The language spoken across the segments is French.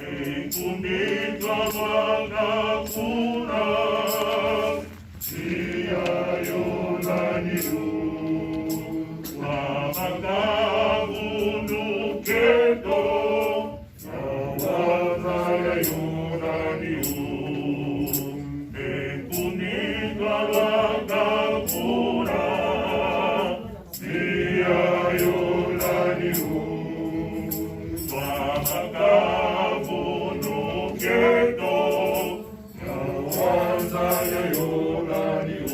Kunika Bwana kuna tia yonaniu wamakavu nuketo na wazaya yonaniu kunika Bwana kuna tia yonaniu wamakavu nuketo na wazaya yonaniu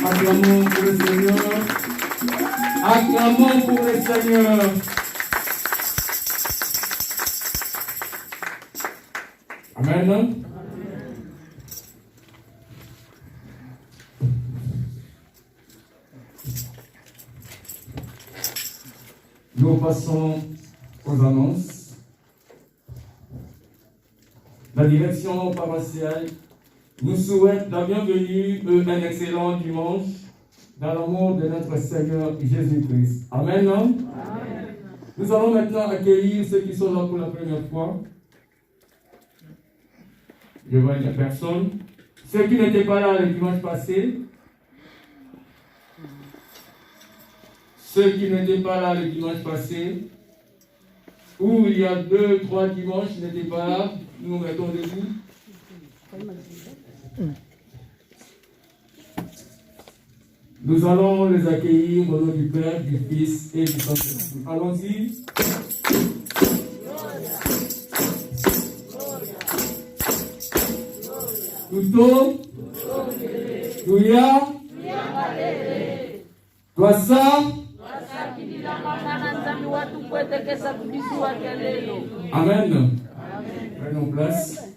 Acclamons pour le Seigneur. Acclamons pour le Seigneur. Amen. Nous passons aux annonces. La direction paroissiale nous souhaite la bienvenue et un excellent dimanche dans l'amour de notre Seigneur Jésus-Christ. Amen. Amen. Nous allons maintenant accueillir ceux qui sont là pour la première fois. Je vois une personne. Ceux qui n'étaient pas là le dimanche passé. Ceux qui n'étaient pas là le dimanche passé. où il y a 2-3 dimanches, n'étaient pas là, nous nous mettons debout. Nous allons les accueillir au nom du Père, du Fils et du Saint-Esprit. Allons-y. Tuto, Tuya, Twasa. Amen. Prenons place.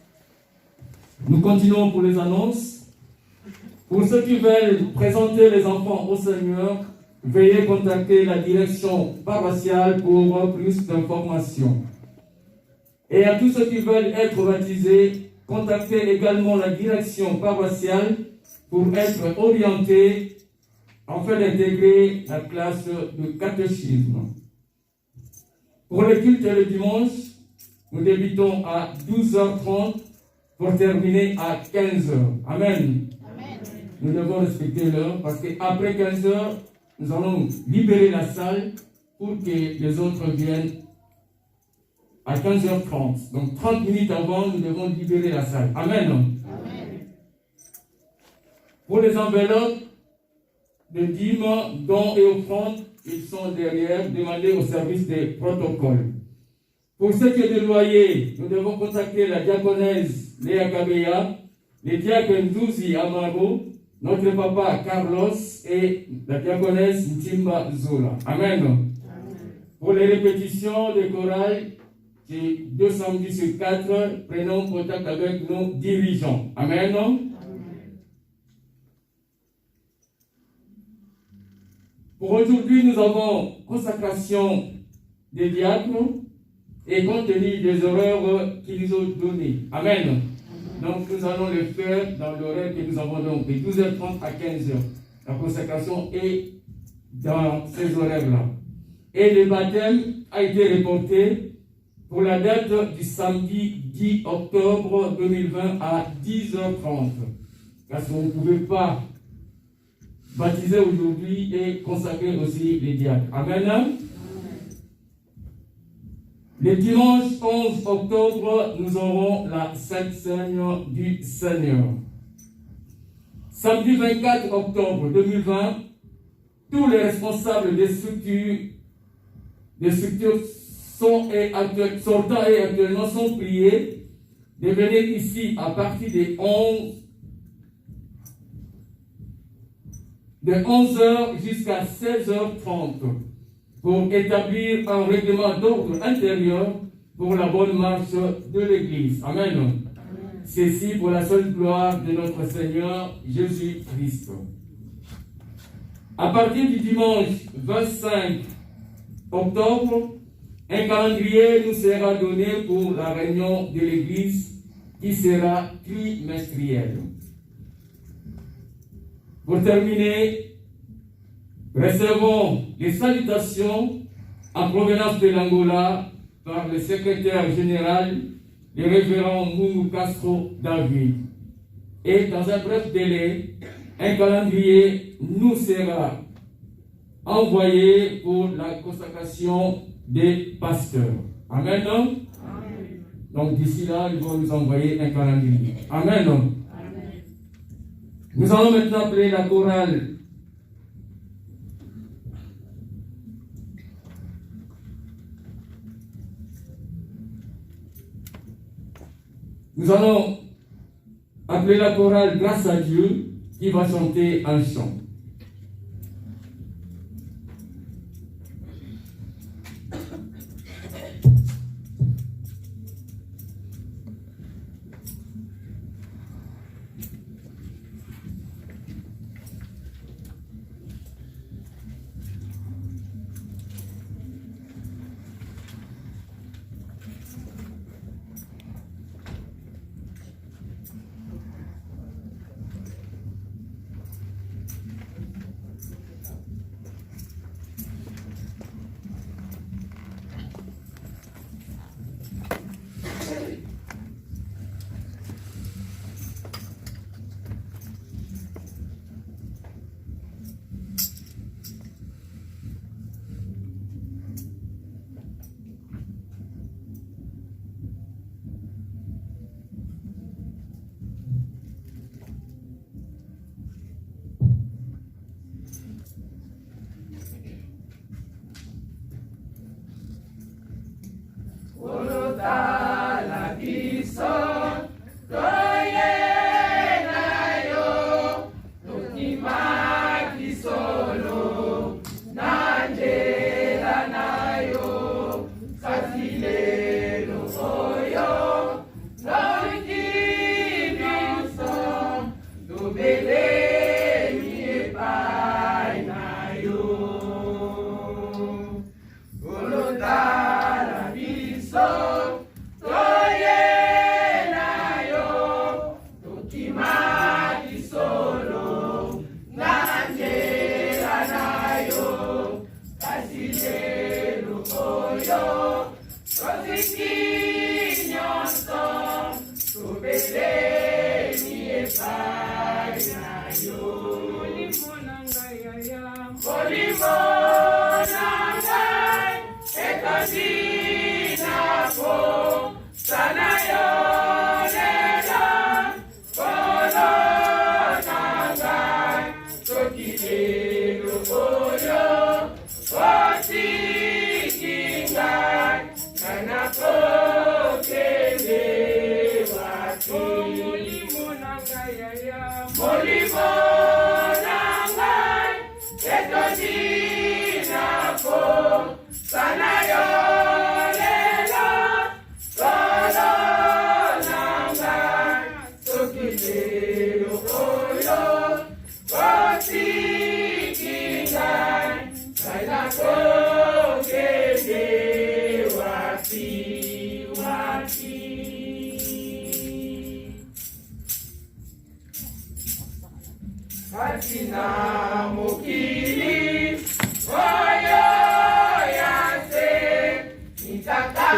Nous continuons pour les annonces. Pour ceux qui veulent présenter les enfants au Seigneur, veuillez contacter la direction paroissiale pour plus d'informations. Et à tous ceux qui veulent être baptisés, contactez également la direction paroissiale pour être orientés afin d'intégrer la classe de catéchisme. Pour les cultes le dimanche, nous débutons à 12h30 pour terminer à 15h. Amen. Nous devons respecter l'heure parce qu'après 15h, nous allons libérer la salle pour que les autres viennent à 15h30. Donc 30 minutes avant, nous devons libérer la salle. Amen. Amen. Pour les enveloppes de dîmes, dons et offrandes, ils sont derrière, demandés au service des protocoles. Pour ce qui est de loyer, nous devons contacter la diaconesse Léa Kabeya, les diacres Ndouzi Amaro, notre papa Carlos et la diaconesse Ntimba Zola. Amen. Amen. Pour les répétitions de chorale, c'est 2 samedis sur 4, prenons contact avec nos dirigeants. Amen. Amen. Pour aujourd'hui, nous avons consacration des diacres et compte tenu des horaires qu'ils nous ont donnés. Amen. Donc nous allons le faire dans l'horaire que nous avons donc de 12h30 à 15h. La consacration est dans ces horaires-là. Et le baptême a été reporté pour la date du samedi 10 octobre 2020 à 10h30. Parce qu'on ne pouvait pas baptiser aujourd'hui et consacrer aussi les diacres. Amen. Le dimanche 11 octobre, nous aurons la Sainte Seigneur du Seigneur. Samedi 24 octobre 2020, tous les responsables des structures sortant et actuellement sont priés de venir ici à partir de 11h jusqu'à 16h30 pour établir un règlement d'ordre intérieur pour la bonne marche de l'Église. Amen. Ceci pour la seule gloire de notre Seigneur Jésus-Christ. À partir du dimanche 25 octobre, un calendrier nous sera donné pour la réunion de l'Église qui sera trimestrielle. Pour terminer, recevons les salutations en provenance de l'Angola par le secrétaire général, le révérend Mungu Castro David. Et dans un bref délai, un calendrier nous sera envoyé pour la consacration des pasteurs. Amen. Amen. Donc d'ici là, ils vont nous envoyer un calendrier. Amen. Amen. Nous allons maintenant appeler la chorale. Nous allons appeler la chorale Grâce à Dieu qui va chanter un chant. Kolotala biso toyena yo tokima kisolo nanjela nayo kasi lelo oyo nokibiso tobelemi epai na yo kolotala biso toyena yo tokima kisolo nanjela nayo kasi lelo oyo toziki nyonso tobelemi epai na yo molimo na ngai yaya molimo na ngai etondinako sana yo lelo kolo na ngai soki lelo oyo otiki ngai ngai nakokende wapi molimo na ngai yaya molimo na ngai etondinako sana yo lelo kolo na ngai soki lelo oyo otiki ngai ngai nakokende wapi wapi katina mokili oyo yase nitakatalo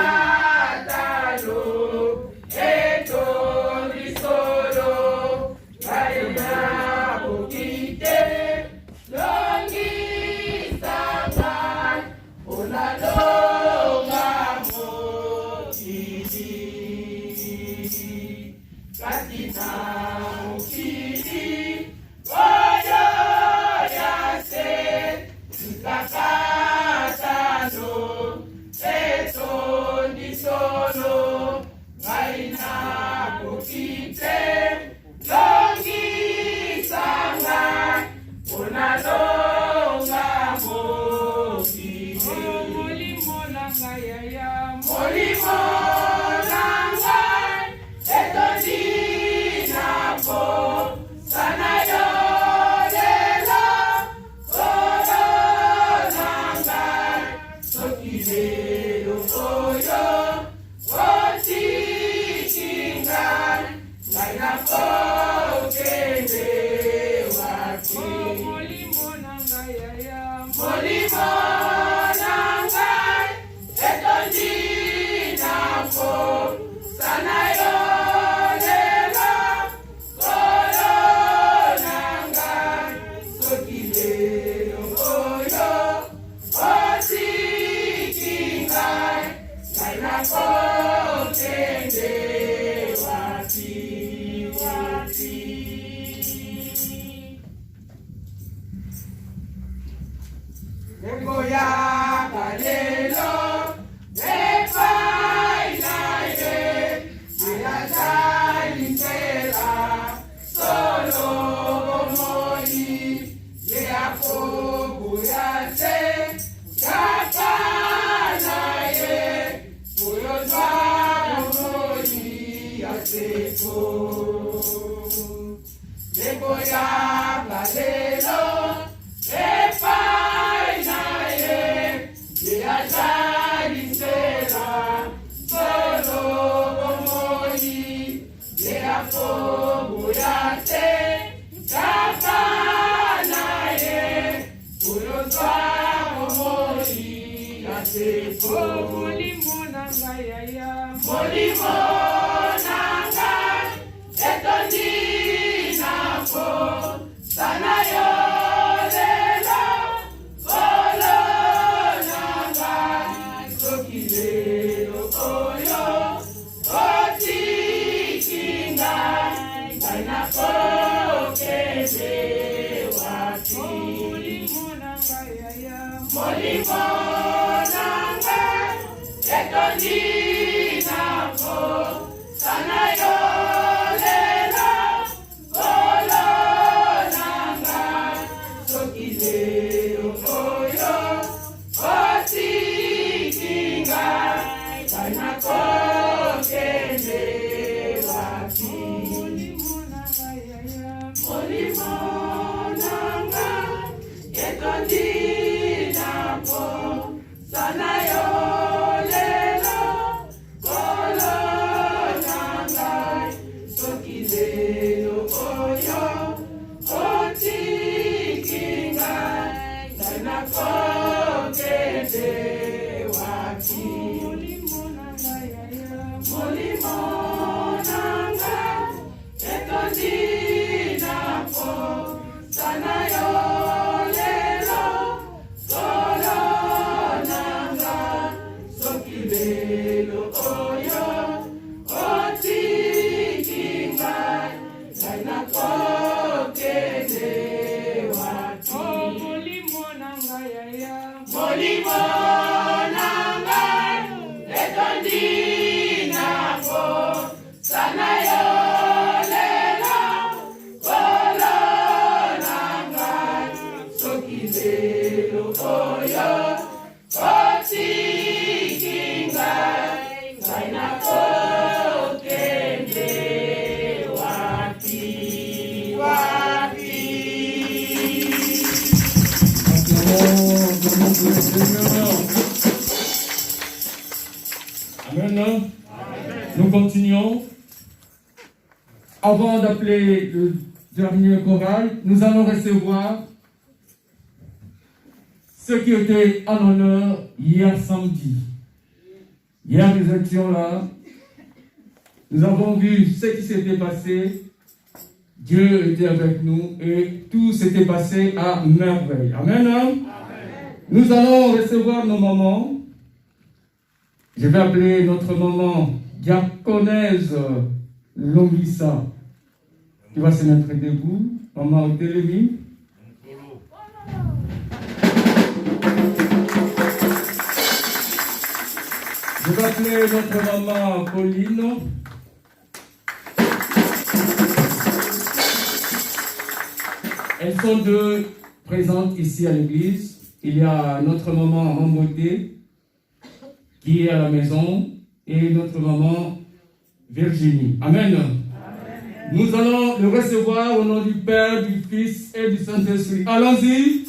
etolisolo ngaina bokite longisanga olalonga mokili katina mokili oyo yase nikakatano etondisolo ngaina kokite longisanga onalonga mokili molimo na ngai yaya molimo na ngai etondinako sana yo lelo kolo na ngai soki lelo oyo otiki ngai ngai nakokende wapi molimo na ngai yaya molimo na ngai etondinako sana yo lelo kolo na ngai soki lelo oyo otiki ngai ngai nakokende wapi wapi ekoyaka lelo epai na ye ayazalisela solo bomoi ye akobuya te kaka na ye oyozwa bomoi ya seko ekoyaka lelo epai na ye yazalisela solo bomoi ye akobuya te kaka na ye oyozwa bomoi ya seko molimo na ngai yaya molimo na ngai etondinako sana yo lelo kolo na ngai soki lelo oyo otiki ngai ngai nakokende wapi molimo na ngai yaya molimo na ngai etondinako Amen. Nous continuons. Avant d'appeler le dernier choral, nous allons recevoir ceux qui étaient en honneur hier samedi. Hier, nous étions là. Nous avons vu ce qui s'était passé. Dieu était avec nous et tout s'était passé à merveille. Amen. Amen. Nous allons recevoir nos mamans. Je vais appeler notre maman diaconèse Longissa, qui va se mettre debout. Maman Otélémi. Je vais appeler notre maman Pauline. Elles sont deux présentes ici à l'église. Il y a notre maman Mamboté qui est à la maison et notre maman Virginie. Amen. Amen. Nous allons le recevoir au nom du Père, du Fils et du Saint-Esprit. Allons-y.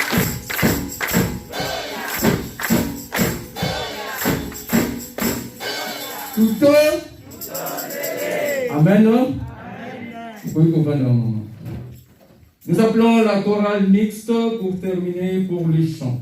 Tout Amen. Amen. Nous appelons la chorale mixte pour terminer pour les chants.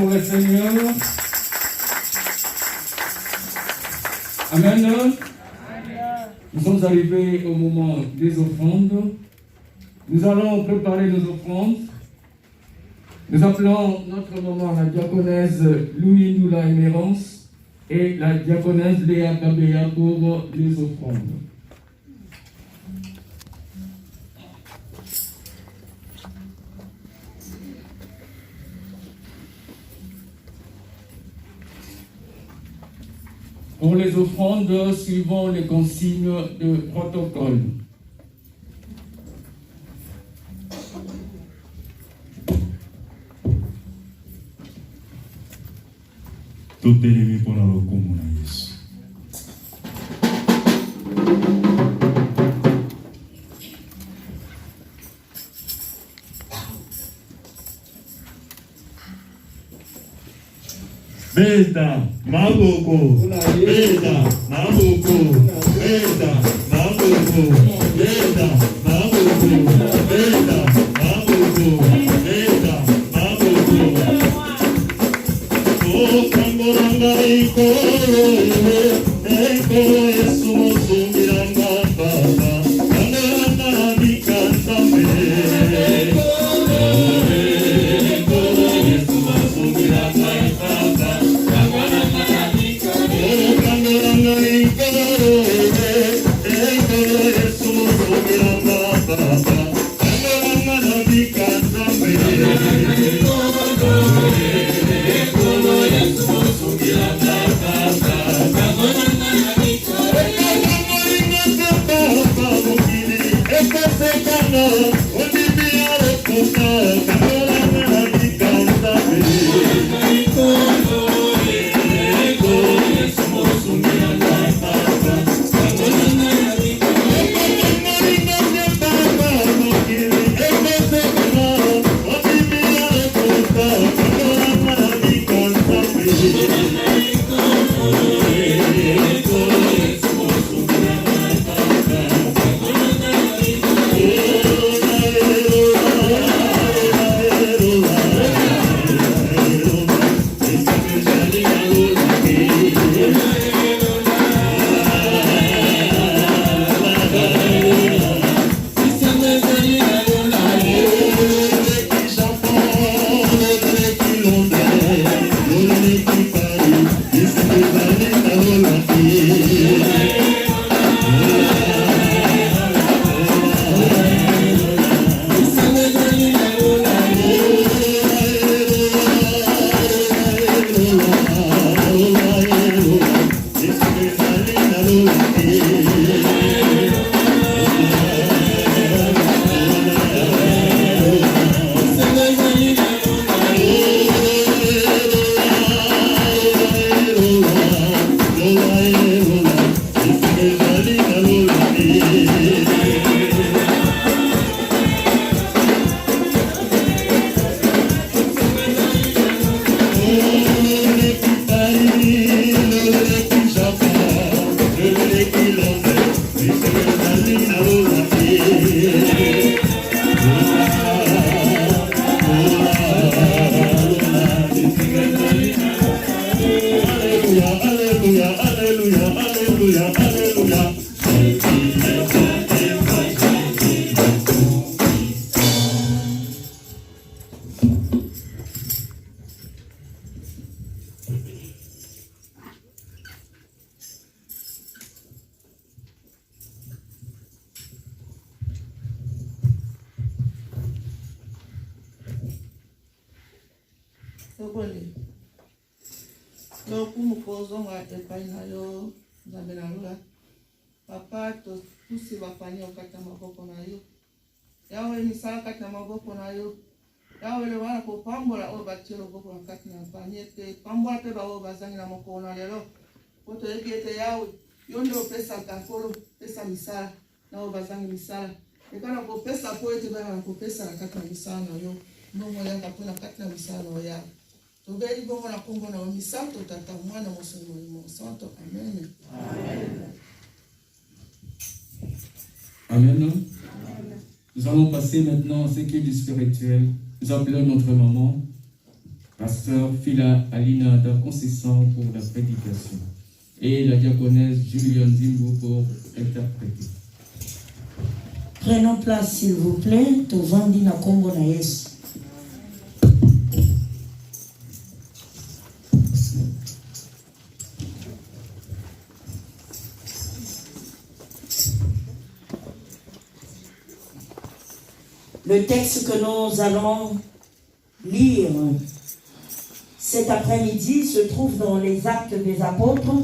pour le Seigneur. Amen. Nous sommes arrivés au moment des offrandes. Nous allons préparer nos offrandes. Nous appelons notre maman la diaconesse Louis Noula Émérance et la diaconesse Léa Kabéa pour les offrandes. Pour les offrandes, suivant les consignes de protocole. Tutelemi mpona lokumu na Yesu. Beta, maboko. Beta, maboko. Beta, maboko. Beta, maboko. Beta, maboko. Beta, maboko. Oh, kangoranga ikoro, Yesu musungiranga baba. Kangoranga bikantame. Yesu musungiranga baba. Kangoranga ikoro, Yesu musungiranga baba. Kangoranga bikantame. Sokoli. Lokumu kozonga epai na yo nzambe na lula. Papa totusi bafani wakati na maboko na yo. Yawe misala kati na maboko na yo. Yawe le wana kopambola oyo batie loboko na kati na panie te. Pambola pe baoyo bazangi na mokolo na lelo. Po toyebi ete yawe yo nde opesaka nkolo pesa misala na oyo bazangi misala. Ekana kopesa po ete bana na kopesa na kati na misala na yo. Mbongo yanga po na kati na misala na oya. Tobeli bongo na kongo na misanto tata mwana mosungu molimo santo. Amen. Amen. Amen. Nous allons passer maintenant à ce qui est du spirituel. Nous appelons notre maman. Pasteur Phila Alina Concession pour la prédication et la diaconesse Juliane Zimbo pour interpréter. Prenons place s'il vous plaît, Tovandi na Kongo na Yesu. Le texte que nous allons lire cet après-midi se trouve dans les Actes des Apôtres,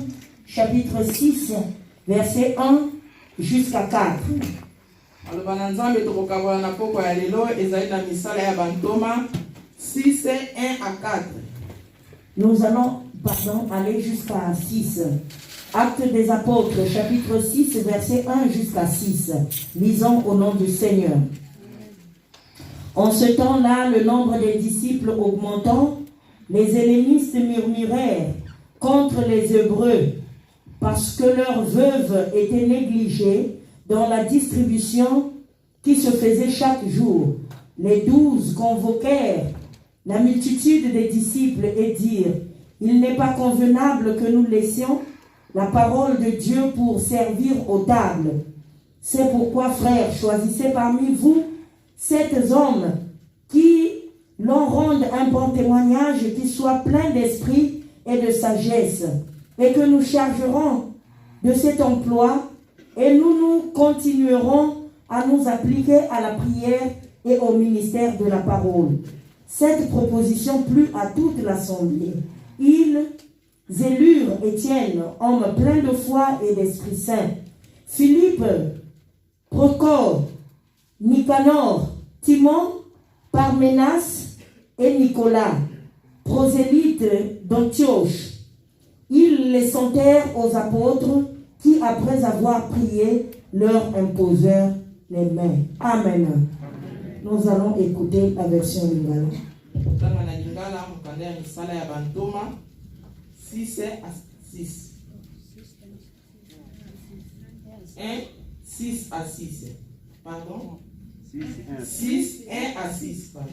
chapitre 6, verset 1 jusqu'à 4. Nous allons aller jusqu'à 6. Actes des Apôtres, chapitre 6, verset 1 jusqu'à 6. Lisons au nom du Seigneur. En ce temps-là, le nombre des disciples augmentant, les hellénistes murmurèrent contre les Hébreux parce que leurs veuves étaient négligées dans la distribution qui se faisait chaque jour. Les 12 convoquèrent la multitude des disciples et dirent: il n'est pas convenable que nous laissions la parole de Dieu pour servir aux tables. C'est pourquoi, frères, choisissez parmi vous 7 hommes qui l'on rende un bon témoignage, qui soit plein d'esprit et de sagesse, et que nous chargerons de cet emploi, et nous continuerons à nous appliquer à la prière et au ministère de la parole. Cette proposition plut à toute l'assemblée. Ils élurent Étienne, homme plein de foi et d'Esprit Saint, Philippe, Procor, Nicanor, Timon, Parménas et Nicolas, prosélytes d'Antioche. Ils les sentèrent aux apôtres qui, après avoir prié, leur imposèrent les mains. Amen. Nous allons écouter la version lingala. 6 à 6. 1, 6 à 6. Pardon? 6, 1 à 6. Pardon.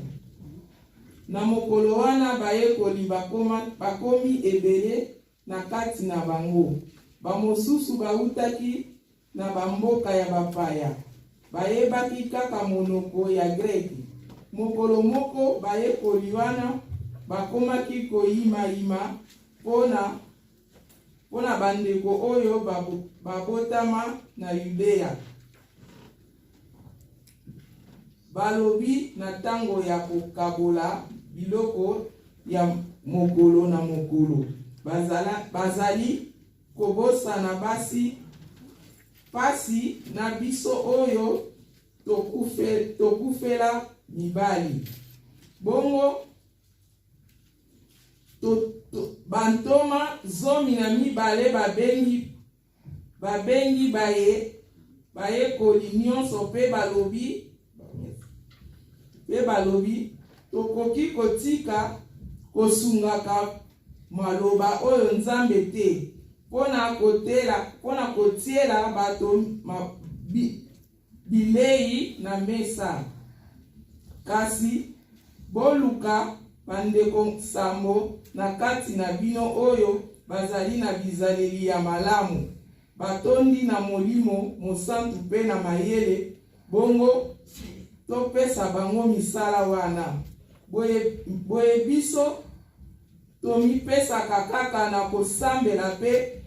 Na mokolo wana bayekoli bakomi ebele na kati na bango. Bamosusu bautaki na bamboka ya bapaya. Bayebaki kaka monoko ya Greki. Mokolo moko bayekoli wana bakomaki koyima pona bandeko oyo babotama na Yudea. Balobi na tango ya kokabola biloko ya mokolo na mokolo. Bazali kobosana pasi na biso oyo tokufela mibali. Bongo bantoma 12 babengi baye koli nyonso pe balobi tokoki kotika kosungaka maloba oyo Nzambe te pona kotiela bato bilei na mesa. Kasi boluka bandeko sambo na kati na bino oyo bazali na bizaleli ya malamu, batondi na molimo mosantu pe na mayele, bongo topesa bango misala wana. Boye biso tomipesaka kaka na kosambela pe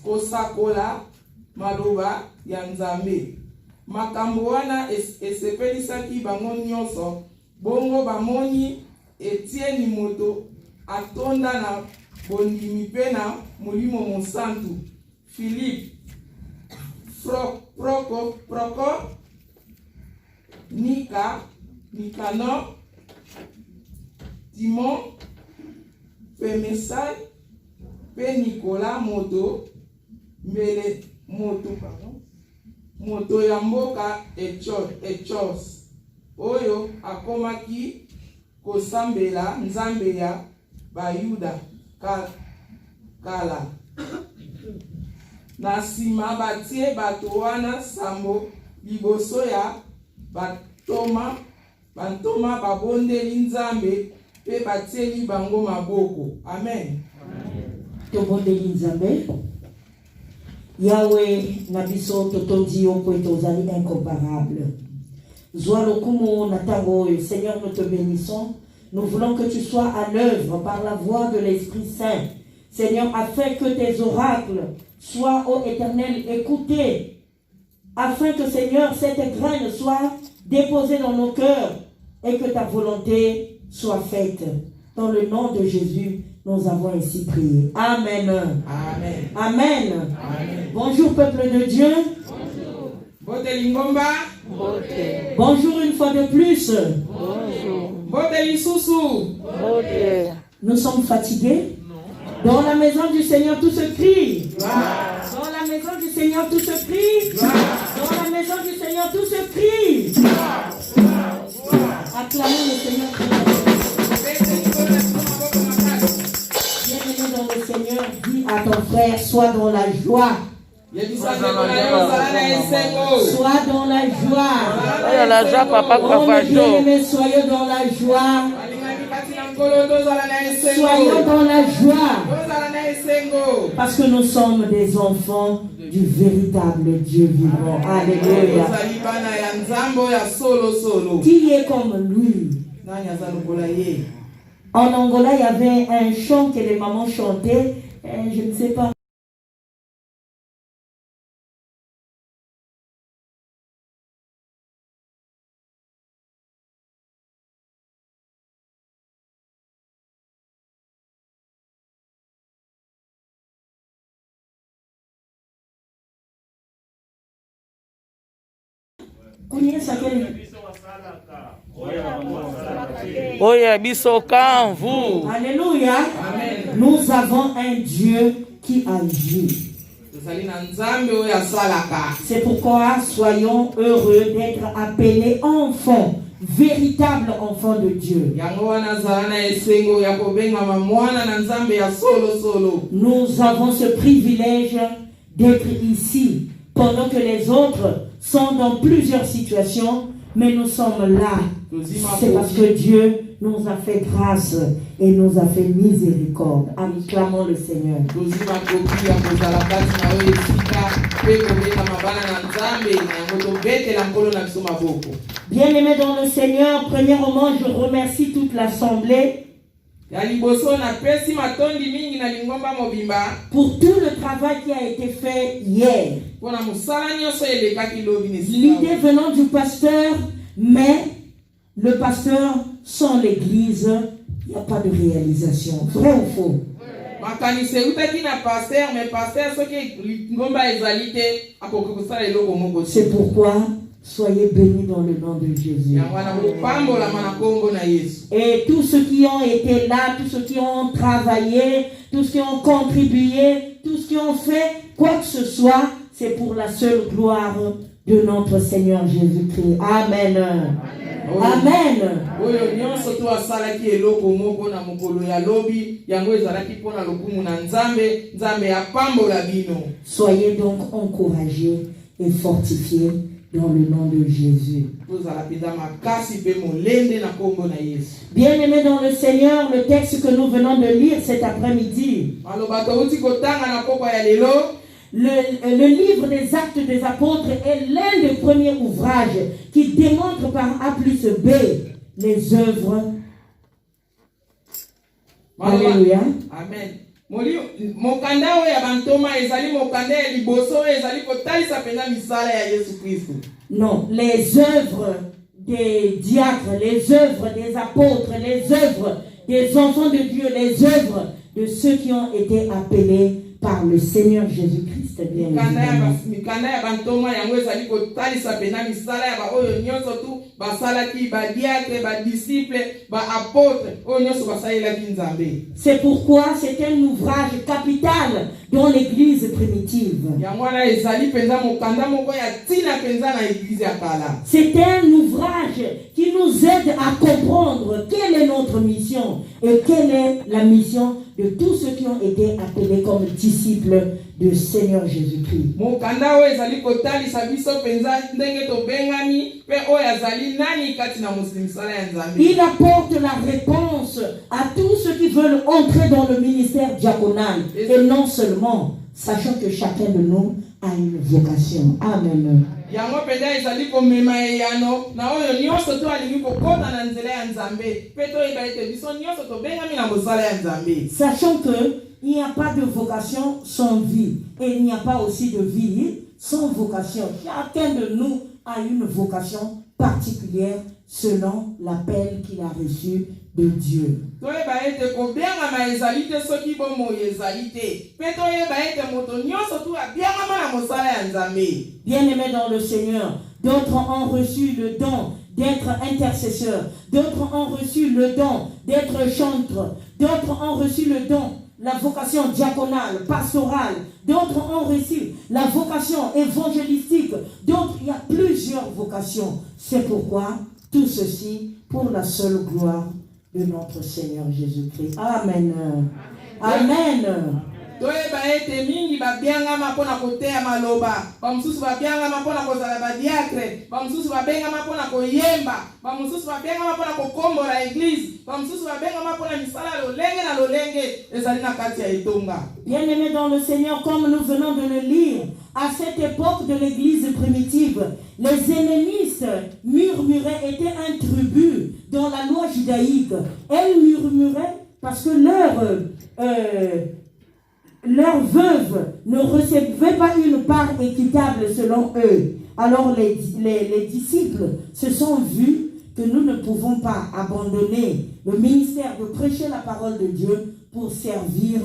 kosakola maloba ya Nzambe. Makambo wana esepelisaki bango nyonso, bongo bamoni Etienne moto atonda na bondimi pe na molimo mosantu, Philippe, Procor, Nicanor, Timon, Parménas pe Nicolas moto ya mboka Echos oyo akomaki kosambela Nzambe ya Bayuda kala. Na sima batie bato wana sambo liboso ya bantoma babondeli Nzambe pe batieli bango maboko. Amen. Tobondeli Nzambe. Yahweh nabiso totondi oko etozali incomparable. Zwa lokumu natango, Seigneur, nous te bénissons. Nous voulons que tu sois à l'œuvre par la voix de l'Esprit Saint. Seigneur, afin que tes oracles soient, ô Éternel, écoutés. Afin que, Seigneur, cette graine soit déposée dans nos cœurs et que ta volonté soit faite. Dans le nom de Jésus, nous avons ainsi prié. Amen. Amen. Amen. Amen. Bonjour, peuple de Dieu. Bonjour. Bote lingomba. Bote. Bonjour une fois de plus. Bonjour. Bote lisusu. Bote. Nous sommes fatigués. Dans la maison du Seigneur, tout se crie. Gloire. Dans la maison du Seigneur, tout se crie. Gloire. Dans la maison du Seigneur, tout se crie. Acclamons le Seigneur. Bien-aimé dans le Seigneur, dis à ton frère, sois dans la joie. Sois dans la joie. Soyez la joie, papa, Oh, papa, mes bien-aimés, soyez dans la joie. Soyons dans la joie. Parce que nous sommes des enfants du véritable Dieu vivant. Alléluia. Qui est comme lui? En Angola, il y avait un chant que les mamans chantaient. Je ne sais pas. Oye, biso kanvu. Alléluia. Amen. Nous avons un Dieu qui agit. C'est pourquoi soyons heureux d'être appelés enfants, véritables enfants de Dieu. Nous avons ce privilège d'être ici pendant que les autres sont dans plusieurs situations, mais nous sommes là. C'est parce que Dieu nous a fait grâce et nous a fait miséricorde. Acclamons le Seigneur. Bien-aimés dans le Seigneur, premièrement, je remercie toute l'assemblée pour tout le travail qui a été fait hier. L'idée venant du pasteur, mais le pasteur sans l'église, il n'y a pas de réalisation. Vrai ou faux? C'est pourquoi soyez bénis dans le nom de Jésus. Et tous ceux qui ont été là, tous ceux qui ont travaillé, tous ceux qui ont contribué, tous ceux qui ont fait quoi que ce soit, c'est pour la seule gloire de notre Seigneur Jésus-Christ. Amen. Amen. Soyez donc encouragés et fortifiés dans le nom de Jésus. Bien-aimés dans le Seigneur, le texte que nous venons de lire cet après-midi, le livre des Actes des Apôtres est l'un des premiers ouvrages qui démontre par A plus B les œuvres. Alléluia. Amen. Mokanda ya bantoma ezali mokanda ya liboso ezali kotalisa pena misala ya Yesu Kristo. Non, les œuvres des diacres, les œuvres des apôtres, les œuvres des enfants de Dieu, les œuvres de ceux qui ont été appelés par le Seigneur Jésus-Christ. Bien évidemment. C'est pourquoi c'est un ouvrage capital dans l'église primitive. C'est un ouvrage qui nous aide à comprendre quelle est notre mission et quelle est la mission de tous ceux qui ont été appelés comme disciples du Seigneur Jésus-Christ. Mokanda oyo ezali kotalisa biso penza ndenge tobengami pe oyo azali nani kati na musala ya Nzambe. Il apporte la réponse à tous ceux qui veulent entrer dans le ministère diaconal et non seulement, sachant que chacun de nous a une vocation. Amen. Yango penza ezali komema eyano na oyo nyonso to alingi kokota na nzela ya Nzambe pe to ibaite biso nyonso tobengami na musala ya Nzambe. Sachant que il n'y a pas de vocation sans vie et il n'y a pas aussi de vie sans vocation. Chacun de nous a une vocation particulière selon l'appel qu'il a reçu de Dieu. Bien-aimés dans le Seigneur, d'autres ont reçu le don d'être intercesseurs, d'autres ont reçu le don d'être chantres, d'autres ont reçu le don, la vocation diaconale, pastorale, d'autres ont reçu la vocation évangélistique, d'autres, il y a plusieurs vocations. C'est pourquoi tout ceci pour la seule gloire de notre Seigneur Jésus-Christ. Amen. Amen. Toyeba ete mingi babiangama mpona koteya maloba, bamususu babiangama mpona kozala badiakre, bamususu babengama mpona koyemba, bamususu babengama mpona kokombola eglise, bamususu babengama mpona misala lolenge na lolenge ezali na kati ya etonga. Bien-aimés dans le Seigneur, comme nous venons de le lire, à cette époque de l'église primitive, les hellénistes murmuraient, étaient un tribut dans la loi judaïque. Elles murmuraient parce que leurs veuves ne recevaient pas une part équitable selon eux. Alors les disciples se sont vus que nous ne pouvons pas abandonner le ministère de prêcher la parole de Dieu pour servir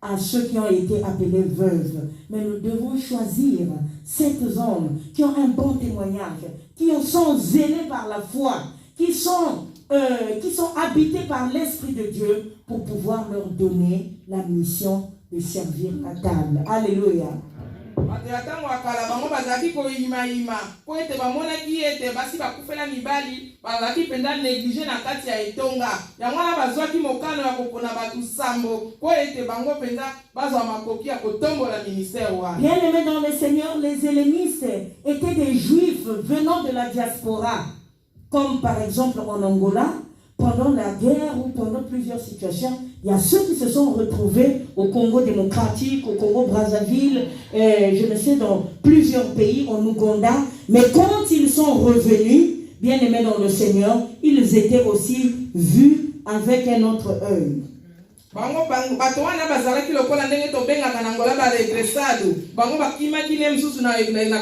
à ceux qui ont été appelés veuves. Mais nous devons choisir ces hommes qui ont un bon témoignage, qui sont zélés par la foi, qui sont habités par l'Esprit de Dieu pour pouvoir leur donner la mission de servir à table. Alléluia. Bien-aimés dans le Seigneur, les hellénistes étaient des juifs venant de la diaspora, comme par exemple en Angola. Pendant la guerre ou pendant plusieurs situations, il y a ceux qui se sont retrouvés au Congo démocratique, au Congo Brazzaville, je ne sais, dans plusieurs pays, en Ouganda. Mais quand ils sont revenus, bien aimés dans le Seigneur, ils étaient aussi vus avec un autre œil. Bango bato wana bazalaki lokola ndenge tobengaka na Angola ba regressado bango bakimaki ne msusu na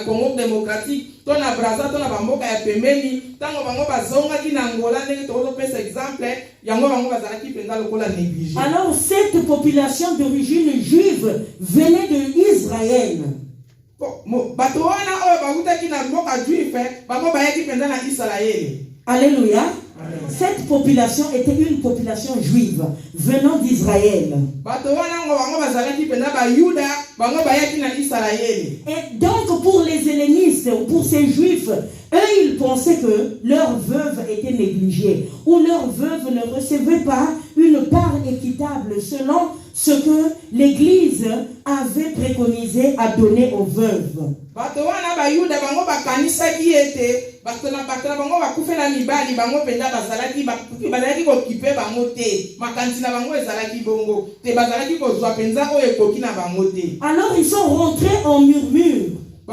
Congo démocratique to na Brazza to na bamboka ya pembeni tango bango bazongaki na Angola ndenge tozopesa exemple yango bango bazalaki penza lokola négligé. Alors cette population d'origine juive venait de Israël. Bato wana oyo bakutaki na mboka juif bango bayaki penza na Israël. Alléluia. Cette population était une population juive venant d'Israël. Et donc pour les hellénistes, pour ces juifs, eux ils pensaient que leurs veuves étaient négligées ou leurs veuves ne recevaient pas une part équitable selon ce que l'Église avait préconisé à donner aux veuves. Alors ils sont rentrés en murmure. Et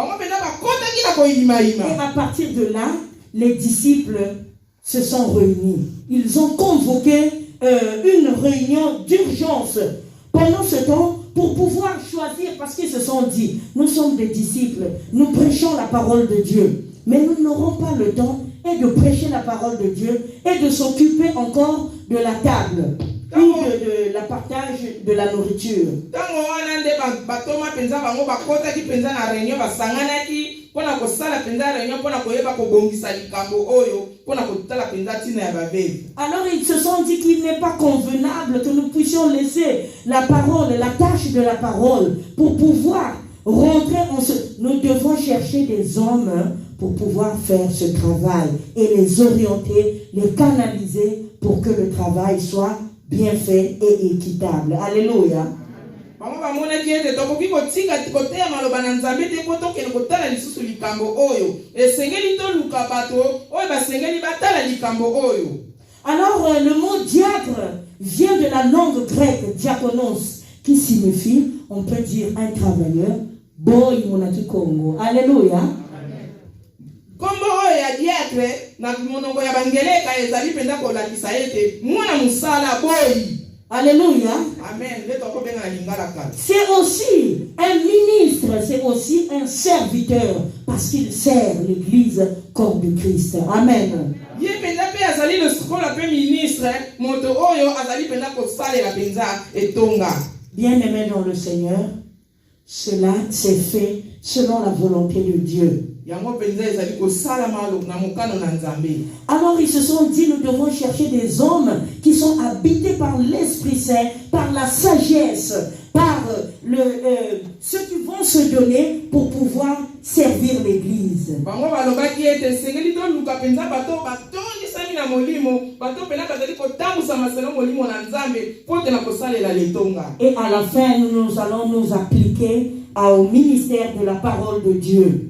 à partir de là, les disciples se sont réunis. Ils ont convoqué une réunion d'urgence pendant ce temps pour pouvoir choisir, parce qu'ils se sont dit, nous sommes des disciples, nous prêchons la parole de Dieu, mais nous n'aurons pas le temps et de prêcher la parole de Dieu et de s'occuper encore de la table ou de la partage de la nourriture. Alors ils se sont dit qu'il n'est pas convenable que nous puissions laisser la parole, la tâche de la parole pour pouvoir nous devons chercher des hommes pour pouvoir faire ce travail et les orienter, les canaliser pour que le travail soit bien fait et équitable. Alléluia. Bango bamonaki ete tokoki kotika koteya maloba na Nzambe te po tokende kotala lisusu likambo oyo. Esengeli toluka bato oyo basengeli batala likambo oyo. Alors le mot diacre vient de la langue grecque diakonos qui signifie, on peut dire un travailleur. Boy monaki Congo. Alléluia. Kombo oyo ya diacre na monoko ya bangeleka ezali penda kolakisa ete mwana musala boy. Alléluia. Amen. C'est aussi un ministre, c'est aussi un serviteur, parce qu'il sert l'Église corps de Christ. Amen. Bien-aimé dans le Seigneur, cela s'est fait selon la volonté de Dieu. Alors ils se sont dit, nous devons chercher des hommes qui sont habités par l'Esprit Saint, par la sagesse, par ceux qui vont se donner pour pouvoir servir l'Église. Et à la fin, nous allons nous appliquer au ministère de la parole de Dieu.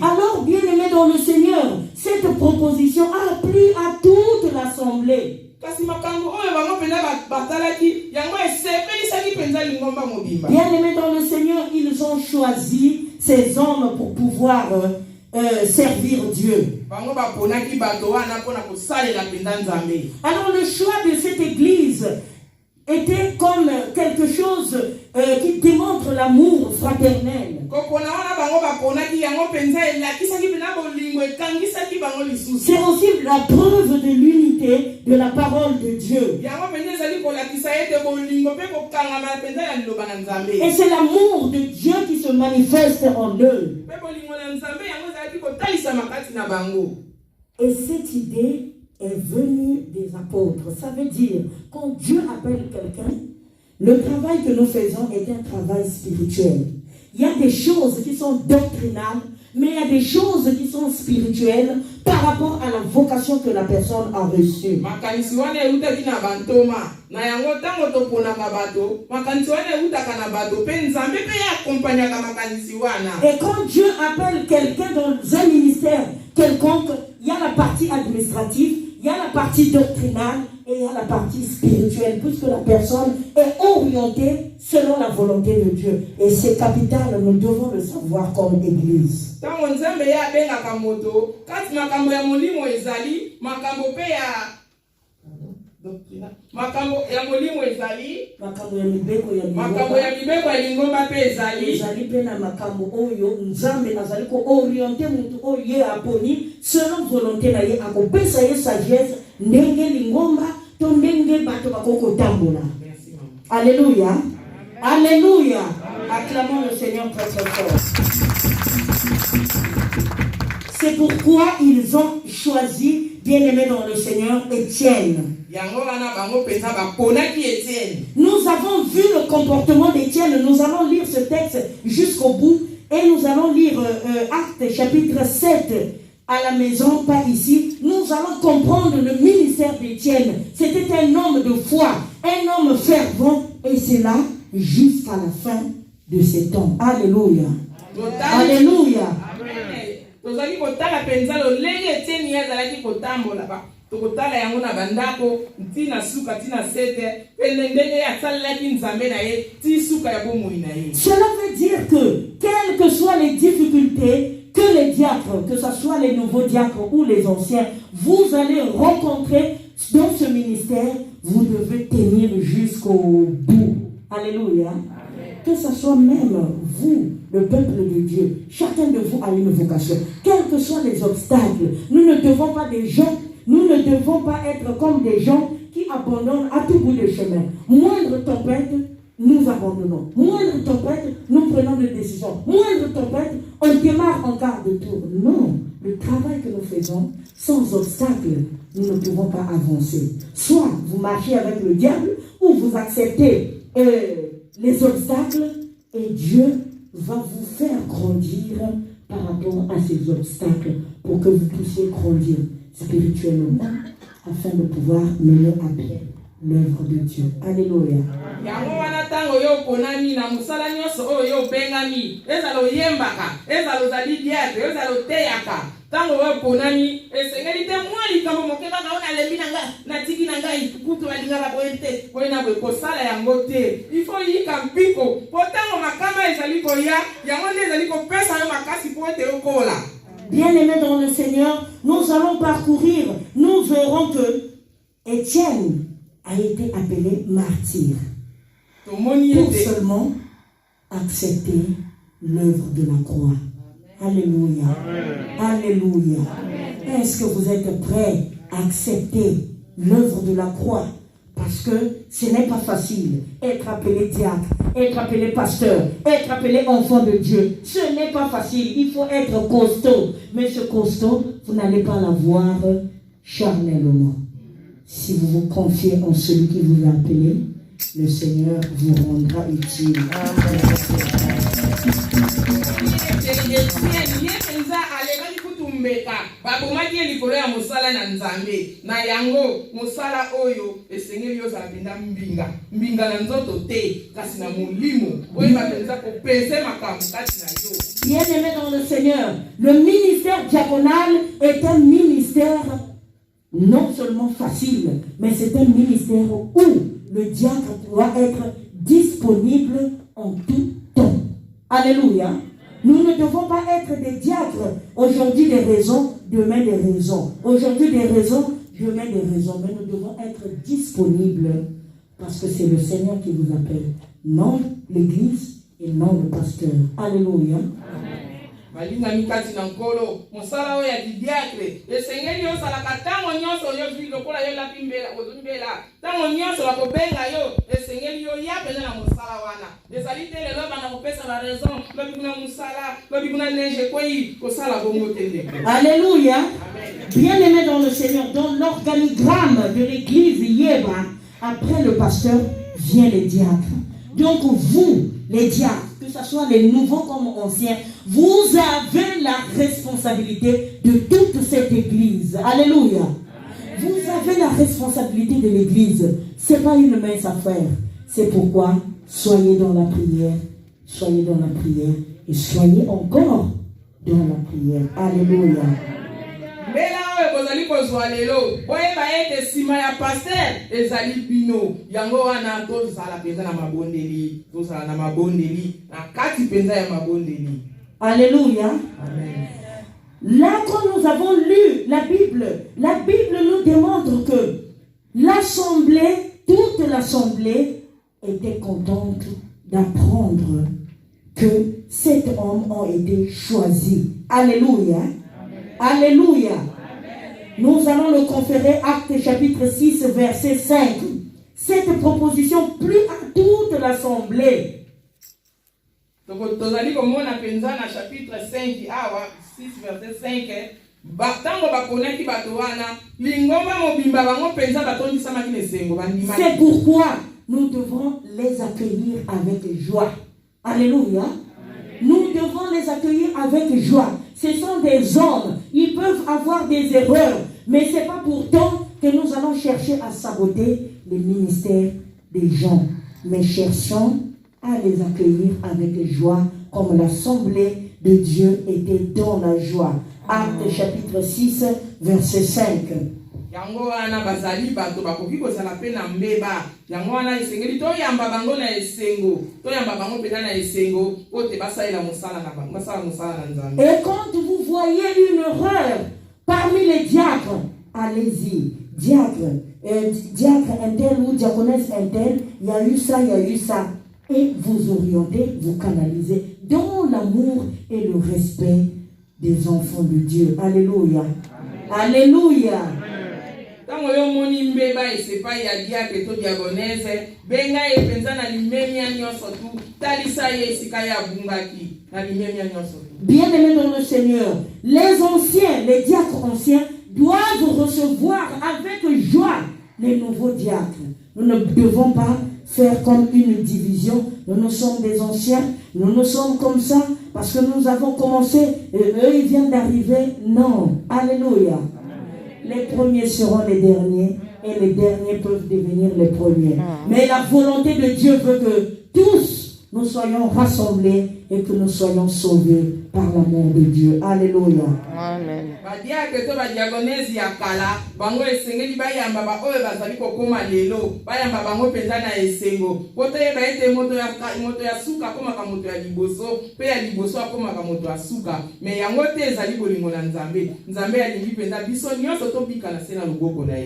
Alors, bien-aimés dans le Seigneur, cette proposition a plu à toute l'assemblée. Bien-aimés dans le Seigneur, ils ont choisi ces hommes pour pouvoir servir Dieu. Alors le choix de cette église était comme quelque chose qui démontre l'amour fraternel. C'est aussi la preuve de l'unité de la parole de Dieu. Et c'est l'amour de Dieu qui se manifeste en eux. Et cette idée est venue des apôtres. Ça veut dire, quand Dieu appelle quelqu'un, le travail que nous faisons est un travail spirituel. Il y a des choses qui sont doctrinales, mais il y a des choses qui sont spirituelles par rapport à la vocation que la personne a reçue. Et quand Dieu appelle quelqu'un dans un ministère quelconque, il y a la partie administrative, il y a la partie doctrinale et il y a la partie spirituelle, puisque la personne est orientée selon la volonté de Dieu. Et c'est capital, nous devons le savoir comme Église. Makambo ya molimo ezali makambo ya mibeko ya lingomba pe ezali pe na makambo oyo Nzambe azali ko orienter mutu oyo aponi selon volonté na ye akopesa ye sagesse ndenge lingomba to ndenge bato bakoko tambola. Alléluia. Alléluia. Acclamons le Seigneur très très fort. C'est pourquoi ils ont choisi, bien-aimé dans le Seigneur, Étienne. Nous avons vu le comportement d'Étienne. Nous allons lire ce texte jusqu'au bout. Et nous allons lire Actes chapitre 7 à la maison, pas ici. Nous allons comprendre le ministère d'Étienne. C'était un homme de foi, un homme fervent. Et c'est là jusqu'à la fin de ces temps. Alléluia. Alléluia. Cela veut dire que, quelles que soient les difficultés que les diacres, que ce soit les nouveaux diacres ou les anciens, vous allez rencontrer dans ce ministère, vous devez tenir jusqu'au bout. Alléluia. Que ce soit même vous, le peuple de Dieu, chacun de vous a une vocation. Quels que soient les obstacles, nous ne devons pas être comme des gens qui abandonnent à tout bout de chemin. Moindre tempête, nous abandonnons. Moindre tempête, nous prenons des décisions. Moindre tempête, on démarre en quart de tour. Non, le travail que nous faisons, sans obstacle, nous ne pouvons pas avancer. Soit vous marchez avec le diable, ou vous acceptez les obstacles et Dieu va vous faire grandir par rapport à ces obstacles pour que vous puissiez grandir spirituellement afin de pouvoir mener à bien l'œuvre de Dieu. Alléluia. yango wana ntango yo oponami na mosala nyonso oyo yo obengami ezala oyembaka ezala ozali diatre ezala oteyaka ntango oyo oponami esengeli te mwa likambo moke kaka oyo nalembi na ngai natiki na ngai kutu balingaka boye te boye na boye kosala yango te ifo yika mpiko mpo ntango makama ezali koya yango nde ezali kopesa yo makasi mpo ete okola. Bien-aimés dans le Seigneur, nous allons parcourir, nous verrons que Étienne a été appelé martyr pour seulement accepter l'œuvre de la croix. Alléluia. Alléluia. Est-ce que vous êtes prêts à accepter l'œuvre de la croix? Parce que ce n'est pas facile. Être appelé diacre, être appelé pasteur, être appelé enfant de Dieu, ce n'est pas facile. Il faut être costaud. Mais ce costaud, vous n'allez pas l'avoir charnellement. Si vous vous confiez en celui qui vous a appelé, le Seigneur vous rendra utile. babomaki likolo ya mosala na nzambe na yango mosala oyo esengeli yozala mpenza mbinga na nzoto te kasi na molimo oyo bapenza kopese makambo kati na yo. Bien-aimé dans le Seigneur, le ministère diaconal est un ministère non seulement facile, mais c'est un ministère où le diacre doit être disponible en tout temps. Alléluia. Nous ne devons pas être des diacres. Aujourd'hui des raisons, demain des raisons. Aujourd'hui des raisons, demain des raisons. Mais nous devons être disponibles parce que c'est le Seigneur qui vous appelle. Non l'église et non le pasteur. Alléluia. Malinga mikati na nkolo mosala oyo ya diacre esengeli osalaka ntango nyonso yo vi lokola yo lapimbela ozumbela ntango nyonso bakobenga yo esengeli yo ya pene na mosala wana ezali te lelo bana kopesa ba raison lobi kuna mosala lobi kuna neige kwei kosala bongo te ndeko. Alléluia. Bien-aimés dans le Seigneur, dans l'organigramme de l'église Yéba, après le pasteur vient les diacres. Donc vous, les diacres, que ce soit les nouveaux comme anciens, vous avez la responsabilité de toute cette église. Alléluia. Vous avez la responsabilité de l'église. Ce n'est pas une mince affaire. C'est pourquoi soyez dans la prière, soyez dans la prière et soyez encore dans la prière. Alléluia. Mbela oyo kozali kozwa lelo boyeba ete sima ya pasteur ezali bino yango wana tozala penza na mabondeli tozala na mabondeli na kati penza ya mabondeli. Alléluia. Amen. Là, quand nous avons lu la Bible nous démontre que l'assemblée, toute l'assemblée était contente d'apprendre que cet homme a été choisi. Alléluia. Alléluia. Nous allons le conférer, Actes chapitre 6, verset 5. Cette proposition plut à toute l'assemblée. Donc, tozali komona penza na chapitre 5 awa 6 verset 5 batango bakonaki bato wana lingomba mobimba bango penza batondisamaki na esengo bandimaki. C'est pourquoi nous devons les accueillir avec joie. Alléluia. Nous devons les accueillir avec joie. Ce sont des hommes. Ils peuvent avoir des erreurs. Mais ce n'est pas pourtant que nous allons chercher à saboter le ministère des gens. Mais cherchons à les accueillir avec joie, comme l'assemblée de Dieu était dans la joie. Actes chapitre 6, verset 5. Yango wana bazali bato bakoki kozala pe na mbeba yango wana esengeli toyamba bango na esengo toyamba bango pena na esengo ote basalela mosala na bango basala mosala na nzambe. Et quand vous voyez une erreur parmi les diacres, allez-y, diacre un tel ou diaconesse un tel, il y a eu ça et vous orientez, vous canalisez dans l'amour et le respect des enfants de Dieu. Alléluia. Alléluia. Tango yo moni mbeba esepa ya diacre to diagonese benga epenza na limemia nyonso tu talisa ye esika ya bungaki na limemia nyonso tu. Bien-aimés dans le Seigneur, les anciens, les diacres anciens doivent recevoir avec joie les nouveaux diacres. Nous ne devons pas faire comme une division. Nous sommes des anciens, nous sommes comme ça parce que nous avons commencé et eux ils viennent d'arriver. Non, alléluia. Les premiers seront les derniers et les derniers peuvent devenir les premiers. Mais la volonté de Dieu veut que tous nous soyons rassemblés et que nous soyons sauvés par l'amour de Dieu. Alléluia. Amen.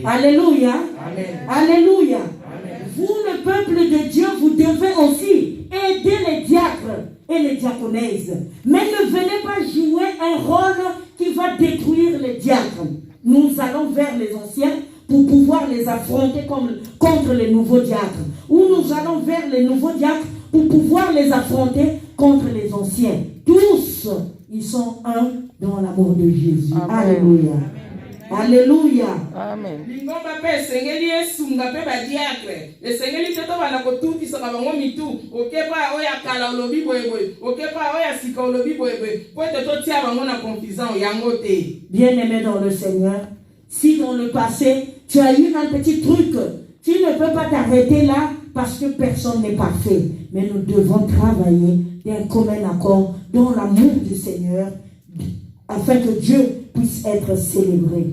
Alléluia. Amen. Alléluia. Vous, le peuple de Dieu, vous devez aussi aider les diacres et les diaconesses. Mais ne venez pas jouer un rôle qui va détruire les diacres. Nous allons vers les anciens pour pouvoir les affronter contre les nouveaux diacres. Ou nous allons vers les nouveaux diacres pour pouvoir les affronter contre les anciens. Tous, ils sont un dans l'amour de Jésus. Amen. Alléluia. Alléluia. Amen. Lingomba pe sengeli esunga pe ba diacre. Le sengeli toto bana ko tuki so ba bango mitu. Okepa oya kala olobi boyeboy. Okepa oya sika olobi boyeboy. Po toto tia bango na confusion yango te. Bien-aimé dans le Seigneur, si dans le passé, tu as eu un petit truc, tu ne peux pas t'arrêter là parce que personne n'est parfait. Mais nous devons travailler d'un commun accord dans l'amour du Seigneur afin que Dieu puisse être célébré.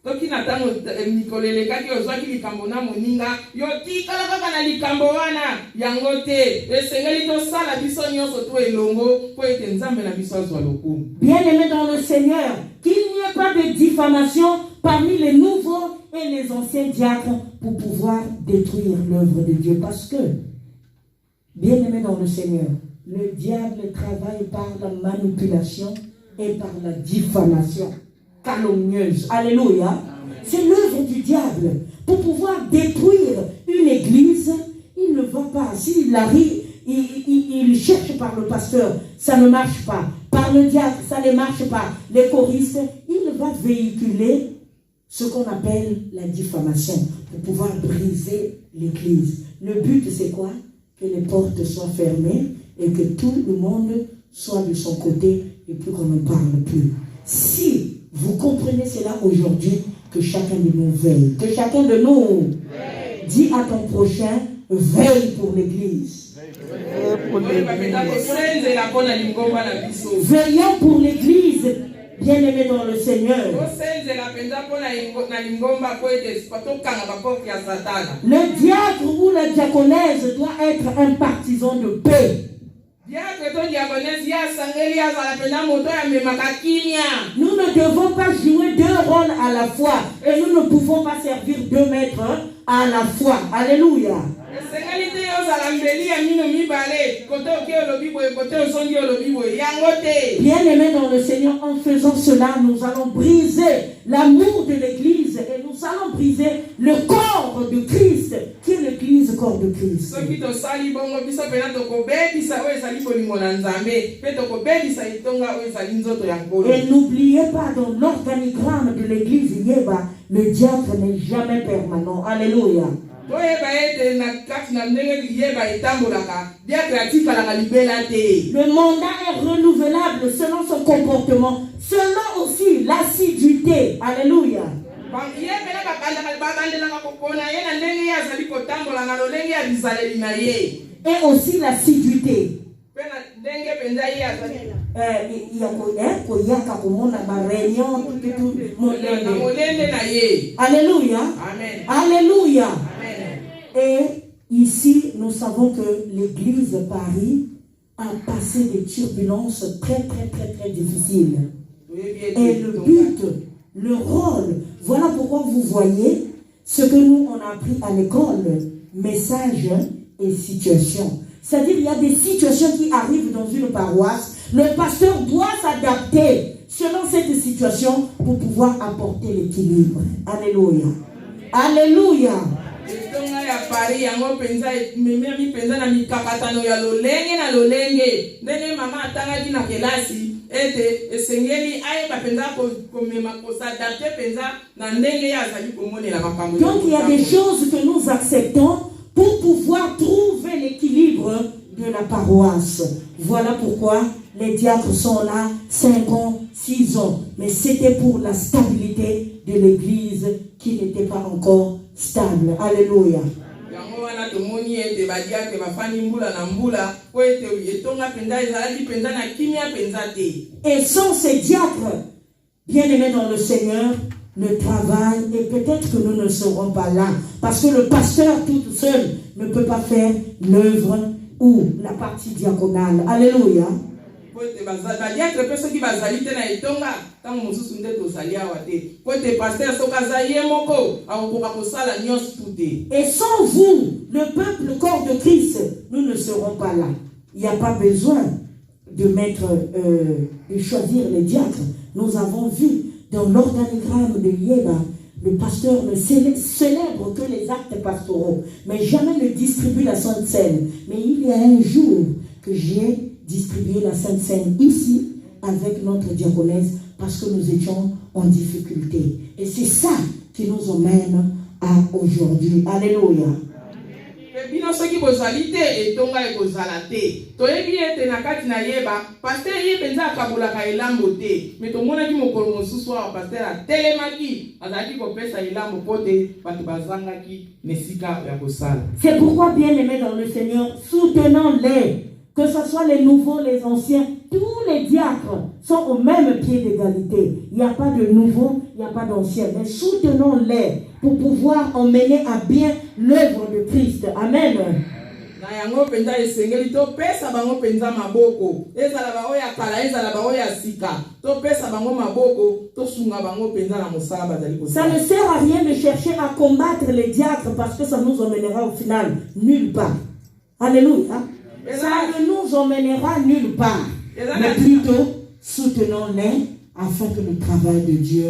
Toki na tango nikolele kaki ozwaki likambo na moninga yo tikala kaka na likambo wana yango te esengeli tosala biso nyonso to elongo po ete nzambe na biso azwa lokumu. Bien-aimé dans le Seigneur, qu'il n'y ait pas de diffamation parmi les nouveaux et les anciens diacres pour pouvoir détruire l'œuvre de Dieu. Parce que, bien-aimé dans le Seigneur, le diable travaille par la manipulation et par la diffamation calomnieuse. Alléluia. C'est l'œuvre du diable. Pour pouvoir détruire une église, il ne va pas. S'il arrive, il cherche par le pasteur, ça ne marche pas. Par le diable, ça ne marche pas. Les choristes, il va véhiculer ce qu'on appelle la diffamation pour pouvoir briser l'église. Le but, c'est quoi? Que les portes soient fermées et que tout le monde soit de son côté et puis qu'on ne parle plus. Si vous comprenez cela aujourd'hui, que chacun de nous veille, que chacun de nous dit à ton prochain, veille pour l'église. Veillons pour l'église, bien-aimés dans le Seigneur. Le diacre ou la diaconesse doit être un partisan de paix. Nous ne devons pas jouer deux rôles à la fois et nous ne pouvons pas servir deux maîtres à la fois. Alléluia. Bien-aimés dans le Seigneur, en faisant cela, nous allons briser l'amour de l'Église et nous allons briser le corps de Christ, qui est l'Église, corps de Christ. Et n'oubliez pas, dans l'organigramme de l'Église Yeba, le diacre n'est jamais permanent. Alléluia. Le mandat est renouvelable selon son comportement, selon aussi l'assiduité. Alléluia. Et aussi l'assiduité. Alléluia. Amen. Alléluia. Amen. Et ici, nous savons que l'église Paris a passé des turbulences très difficiles. Et le but, le rôle, voilà pourquoi vous voyez ce que nous on a appris à l'école, message et situation. C'est-à-dire il y a des situations qui arrivent dans une paroisse. Le pasteur doit s'adapter selon cette situation pour pouvoir apporter l'équilibre. Alléluia. Alléluia. Donc il y a des choses que nous acceptons pour pouvoir paroisse. Voilà pourquoi les diacres sont là 5 ans, 6 ans. Mais c'était pour la stabilité de l'église qui n'était pas encore stable. Alléluia. Et sans ces diacres, bien-aimés dans le Seigneur, le travail, et peut-être que nous ne serons pas là, parce que le pasteur tout seul ne peut pas faire l'œuvre ou la partie diaconale. Alléluia. Et sans vous, le peuple, le corps de Christ, nous ne serons pas là. Il n'y a pas besoin de de choisir les diacres. Nous avons vu dans l'organigramme de Yéba, le pasteur ne célèbre que les actes pastoraux, mais jamais ne distribue la Sainte Seine. Mais il y a un jour que j'ai distribué la Sainte Seine ici avec notre diaconesse parce que nous étions en difficulté. Et c'est ça qui nous emmène à aujourd'hui. Alléluia. bino soki bozali te etonga ekozala te toyebi ete na kati na yeba paster ye mpenza akabulaka elambo te me tomonaki mokolo mosusu awa paster atelemaki azalaki kopesa elambo mpo te bato bazangaki nesika ya kosala. C'est pourquoi, bien-aimés dans le Seigneur, soutenons-les, que ce soit les nouveaux, les anciens, tous les diacres sont au même pied d'égalité. Il n'y a pas de nouveaux, il n'y a pas d'anciens, mais soutenons-les pour pouvoir emmener à bien l'œuvre de Christ. Amen. Na yango penza esengeli to pesa bango penza maboko ezala ba oya kala ezala ba oya sika to pesa bango maboko to sunga bango penza na mosala bazali ko. Ça ne sert à rien de chercher à combattre les diacres parce que ça nous emmènera au final nulle part. Alléluia. Ça ne nous emmènera nulle part. Mais plutôt soutenons-les afin que le travail de Dieu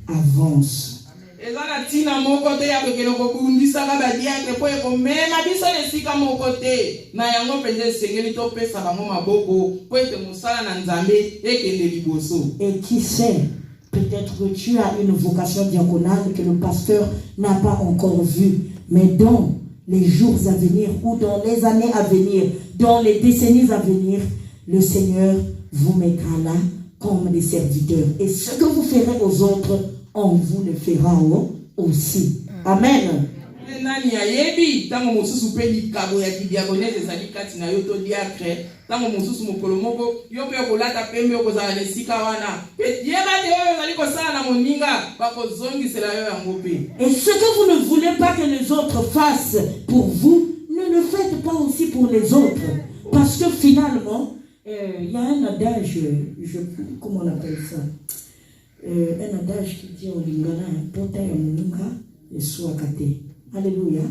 avance. Ezana tina moko te ya kokelo kokundisa ka badiake po eko mema biso lesika moko te na yango penza esengeli to pesa bango maboko po ete mosala na Nzambe ekende liboso. Et qui sait, peut-être que tu as une vocation diaconale que le pasteur n'a pas encore vue, mais dans les jours à venir ou dans les années à venir, dans les décennies à venir, le Seigneur vous mettra là comme des serviteurs. Et ce que vous ferez aux autres, on vous le fera aussi. Amen. Nani ayebi tango mosusu pe likabo ya diaconesse ezali kati na yo to diacre tango mosusu mokolo moko yo pe kolata pembe okozala lesika wana pe yeba te oyo ezali kosala na moninga bakozongisela yo yango pe. Et ce que vous ne voulez pas que les autres fassent pour vous, ne le faites pas aussi pour les autres. Parce que finalement, il y a un adage, comment on appelle ça? Un adage qui dit au Lingala, Pota ya Moninga et Suakate. Alléluia.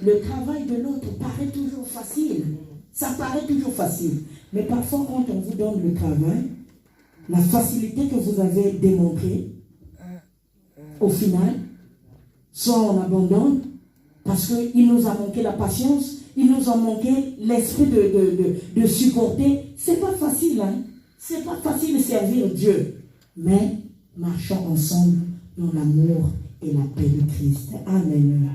Le travail de l'autre paraît toujours facile. Ça paraît toujours facile. Mais parfois, quand on vous donne le travail, la facilité que vous avez démontrée, au final, soit on abandonne, parce qu'il nous a manqué la patience, il nous a manqué l'esprit de supporter. C'est pas facile, hein? C'est pas facile de servir Dieu. Mais marchons ensemble dans l'amour et la paix de Christ. Amen.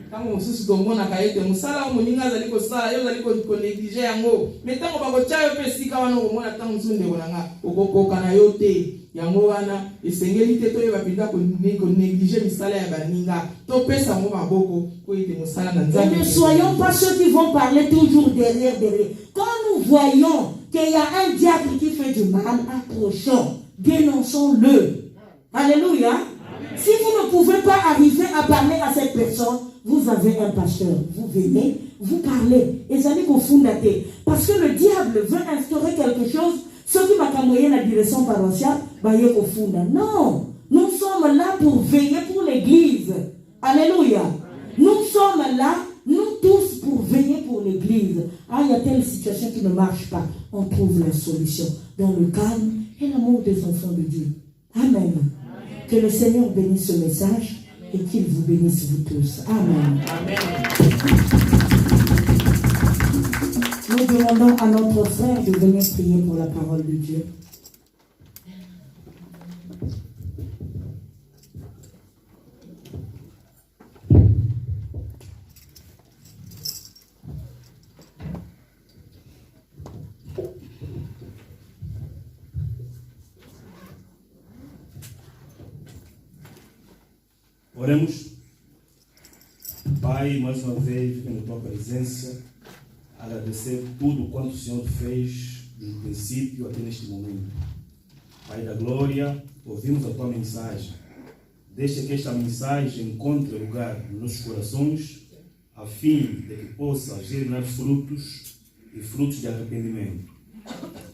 Tango mosusu tomona kaete musala moninga azali kosala yo azali ko néglige yango mais tango bakotia yo pe sika wana omona tango nzunde konanga okokoka na yo te yango wana esengeli te to yo bapinda ko néglige misala ya baninga to pesa mo maboko ko ite musala na Nzambe. Ne soyons pas ceux qui vont parler toujours derrière. Quand nous voyons qu'il y a un diable qui fait du mal, approchons, dénonçons-le. Alléluia. Si vous ne pouvez pas arriver à parler à cette personne, vous avez un pasteur. Vous venez, vous parlez. Et ça dit qu'au fond parce que le diable veut instaurer quelque chose, ce qui m'a envoyé la direction paroissiale, au fond. Non, nous sommes là pour veiller pour l'église. Alléluia. Nous sommes là, nous tous, pour veiller pour l'église. Ah, il y a telle situation qui ne marche pas. On trouve la solution dans le calme et l'amour des enfants de Dieu. Amen. Que le Seigneur bénisse ce message et qu'il vous bénisse vous tous. Amen. Nous demandons à notre frère de venir prier pour la parole de Dieu. Oremos. Pai, mais uma vez, na tua presença, agradecer tudo quanto o Senhor fez do princípio até neste momento. Pai da glória, ouvimos a tua mensagem. Deixa que esta mensagem encontre lugar nos nossos corações, a fim de que possa gerar frutos e frutos de arrependimento.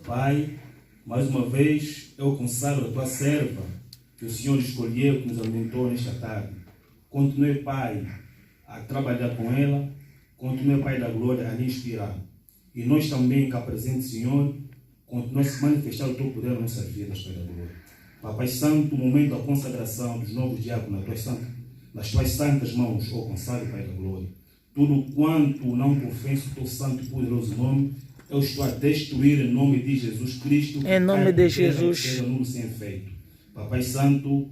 Pai, mais uma vez, eu consagro a tua serva, que o Senhor escolheu, que nos alimentou nesta tarde. Continue, Pai, a trabalhar com ela, continue, Pai da glória, a lhe inspirar. E nós também, cá presente, Senhor, continue a se manifestar o teu poder nas nossas vidas, Pai da glória. Papai Santo, o momento da consagração dos novos diáconos nas tuas santas mãos, ó consagro, Pai da glória. Tudo quanto não confesso o teu santo e poderoso nome, eu estou a destruir em nome de Jesus Cristo. Em nome de Jesus. Seja nulo sem efeito. Papai Santo,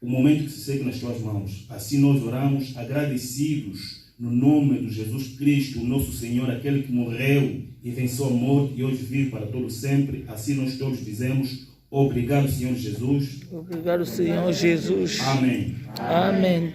o momento que se segue nas tuas mãos. Assim nós oramos agradecidos no nome de Jesus Cristo, o nosso Senhor, aquele que morreu e venceu a morte e hoje vive para todo sempre. Assim nós todos dizemos: obrigado, Senhor Jesus. Obrigado, Senhor Jesus. Amém. Amém.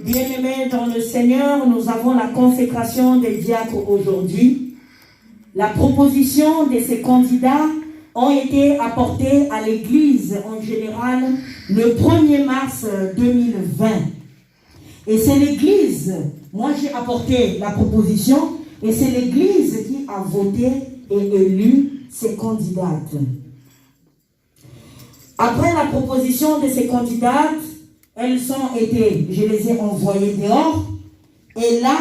Bien-aimés dans le Seigneur, nous avons la consécration des diacres aujourd'hui. La proposition de ces candidats ont été apportés à l'Église en général le 1er mars 2020. Et c'est l'Église, moi j'ai apporté la proposition, et c'est l'Église qui a voté et élu ces candidates. Après la proposition de ces candidates, elles ont été, je les ai envoyées dehors, et là,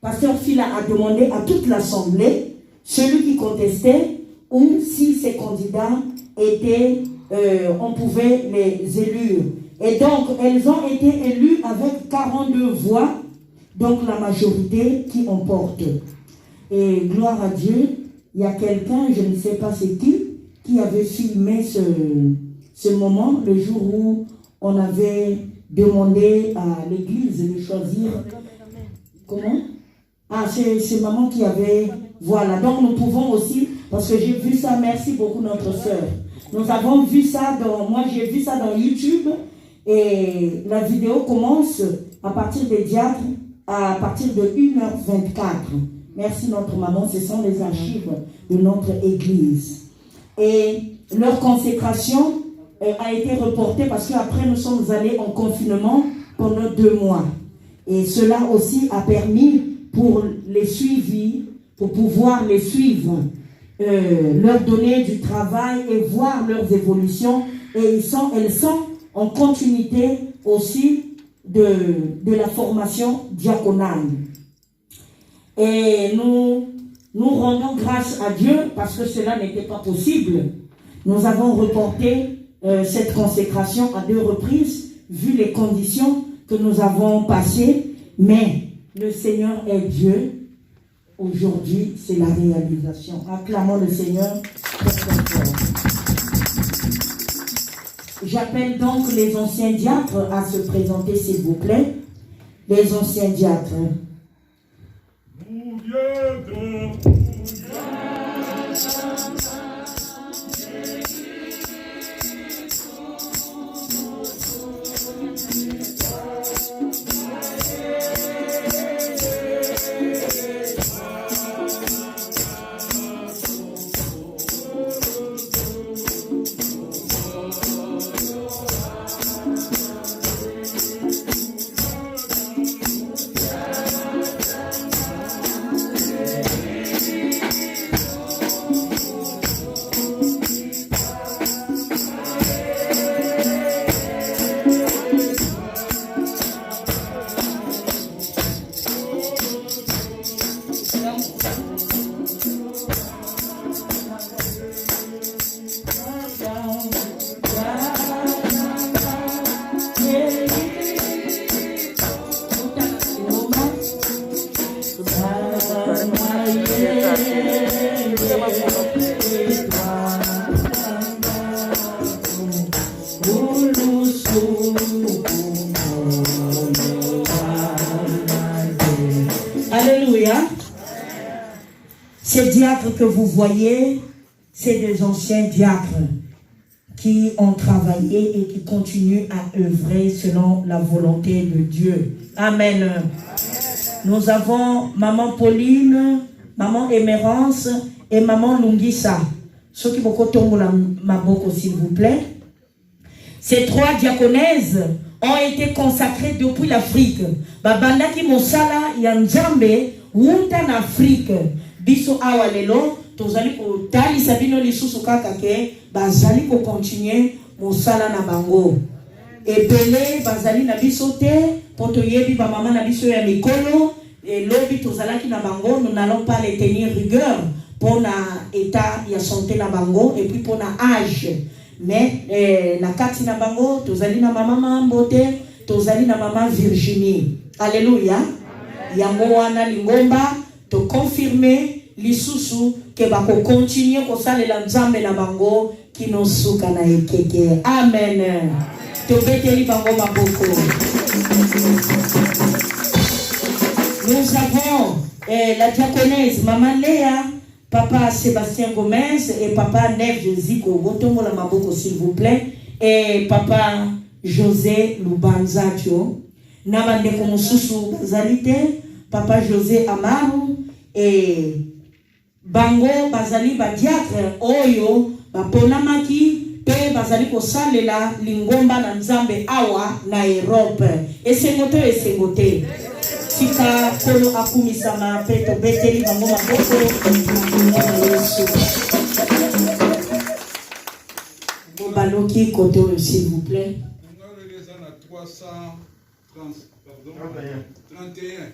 Pasteur Fila a demandé à toute l'Assemblée, celui qui contestait, ou si ces candidats étaient, on pouvait les élire. Et donc, elles ont été élues avec 42 voix, donc la majorité qui emporte. Et gloire à Dieu, il y a quelqu'un, je ne sais pas c'est qui avait filmé ce moment, le jour où on avait demandé à l'église de choisir. Comment? Ah, c'est maman qui avait. Voilà, donc nous pouvons aussi, parce que j'ai vu ça, merci beaucoup notre soeur. Nous avons vu ça moi j'ai vu ça dans YouTube, et la vidéo commence à partir des diacres, à partir de 1h24. Merci notre maman, ce sont les archives de notre église. Et leur consécration a été reportée parce qu'après nous sommes allés en confinement pendant 2 mois. Et cela aussi a permis pour les suivis, pour pouvoir les suivre, leur donner du travail et voir leurs évolutions. Et elles sont en continuité aussi de la formation diaconale. Et nous rendons grâce à Dieu parce que cela n'était pas possible. Nous avons reporté cette consécration à 2 reprises, vu les conditions que nous avons passées. Mais le Seigneur est Dieu. Aujourd'hui, c'est la réalisation. Acclamons le Seigneur très fort. J'appelle donc les anciens diacres à se présenter, s'il vous plaît. Les anciens diacres. Alléluia. Ces diacres que vous voyez, c'est des anciens diacres qui ont travaillé et qui continuent à œuvrer selon la volonté de Dieu. Amen. Nous avons Maman Pauline, Maman Émérance et Maman Lungisa. Ceux qui vont tomber ma boque, s'il vous plaît. Ces trois diaconesses ont été consacrées depuis l'Afrique. Babanda ki mosala ya Nzambe wuta na Afrique. Biso awa lelo tozali ko tali sabino lisusu kaka ke bazali ko continuer mosala na bango. Ebele bazali na biso te poto yebi ba mama na biso ya mikolo et lobi tozalaki na bango, nous n'allons pas les tenir rigueur pour na état ya santé na bango et puis pour na âge. Mais na kati na bango tozali na mama Mambote, tozali na mama Virginie. Alléluia. Yango wana lingomba to confirmer lisusu ke bako continuer ko salela Nzambe na bango kinosuka na ekeke. Amen. To beteli bango maboko. Nous avons la diaconesse Maman Léa, Papa Sébastien Gomez et Papa Neve Ziko. Botomo la maboko s'il vous plaît. Et Papa José Lubanzatio. Namande Komususu Zalite, Papa José Amaru et Bango Bazali Badiatre Oyo, Baponamaki, Pe Bazali Kosalela, Lingomba na Nzambe Awa na Europe. Et c'est ngote. Sika Kolo Akumisama, Peto Beteli Bango Maboko, Baloki Koto, s'il vous plaît. 31.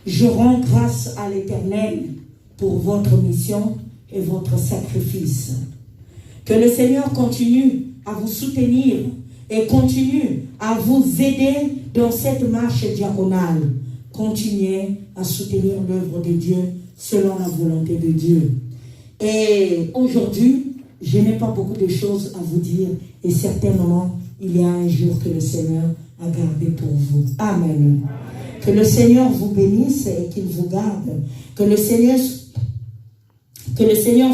Je rends grâce à l'Éternel pour votre mission et votre sacrifice. Que le Seigneur continue à vous soutenir et continue à vous aider dans cette marche diaconale. Continuez à soutenir l'œuvre de Dieu selon la volonté de Dieu. Et aujourd'hui, je n'ai pas beaucoup de choses à vous dire et certainement, il y a un jour que le Seigneur a gardé pour vous. Amen. Que le Seigneur vous bénisse et qu'il vous garde. Que le Seigneur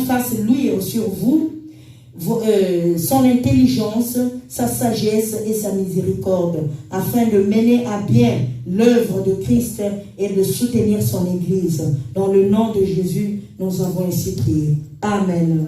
fasse luire sur vous son intelligence, sa sagesse et sa miséricorde, afin de mener à bien l'œuvre de Christ et de soutenir son Église. Dans le nom de Jésus, nous avons ainsi prié. Amen. Amen.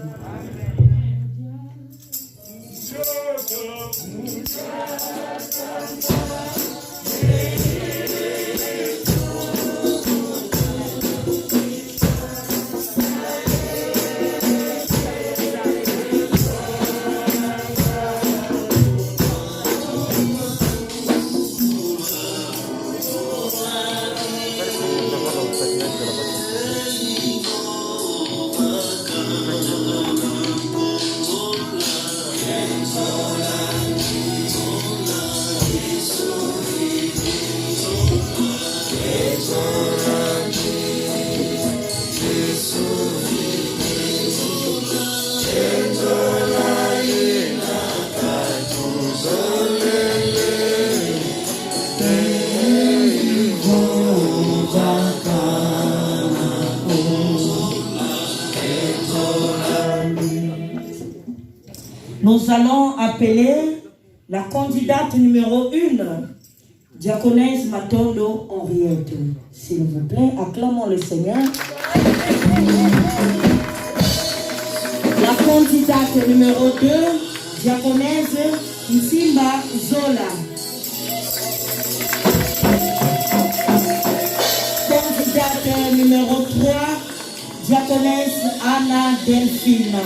Nous allons appeler la candidate numéro 1, diaconesse Matondo Henriette. S'il vous plaît, acclamons le Seigneur. La candidate numéro 2, diaconesse Nsimba Zola. Candidate numéro 3, diaconesse Anna Delphine.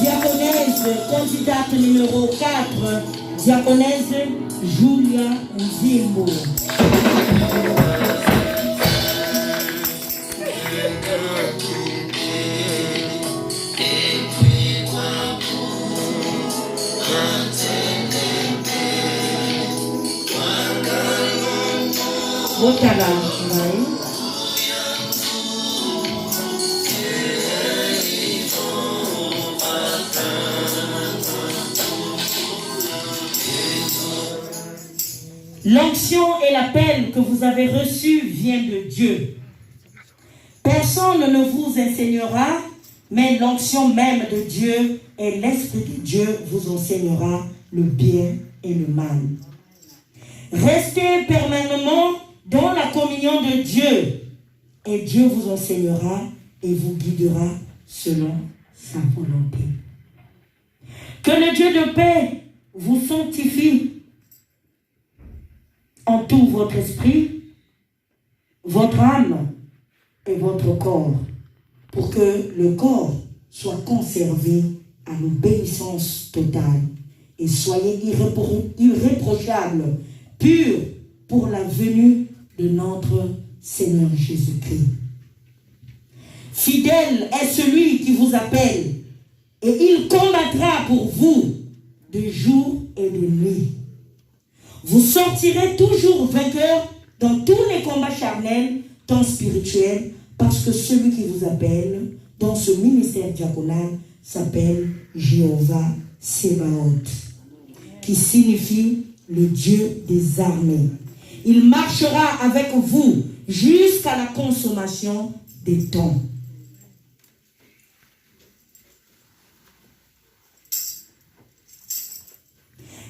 Diaconesse, candidate numéro 4, diaconesse Julia Nzimbo. Botala, oui. L'onction et l'appel que vous avez reçu vient de Dieu. Personne ne vous enseignera, mais l'onction même de Dieu et l'Esprit de Dieu vous enseignera le bien et le mal. Restez permanemment dans la communion de Dieu et Dieu vous enseignera et vous guidera selon sa volonté. Que le Dieu de paix vous sanctifie en tout votre esprit, votre âme et votre corps, pour que le corps soit conservé à l'obéissance totale et soyez irréprochables, purs pour la venue de notre Seigneur Jésus-Christ. Fidèle est celui qui vous appelle et il combattra pour vous de jour et de nuit. Vous sortirez toujours vainqueurs dans tous les combats charnels, tant spirituels, parce que celui qui vous appelle dans ce ministère diaconal s'appelle Jéhovah Sébaoth, qui signifie le Dieu des armées. Il marchera avec vous jusqu'à la consommation des temps.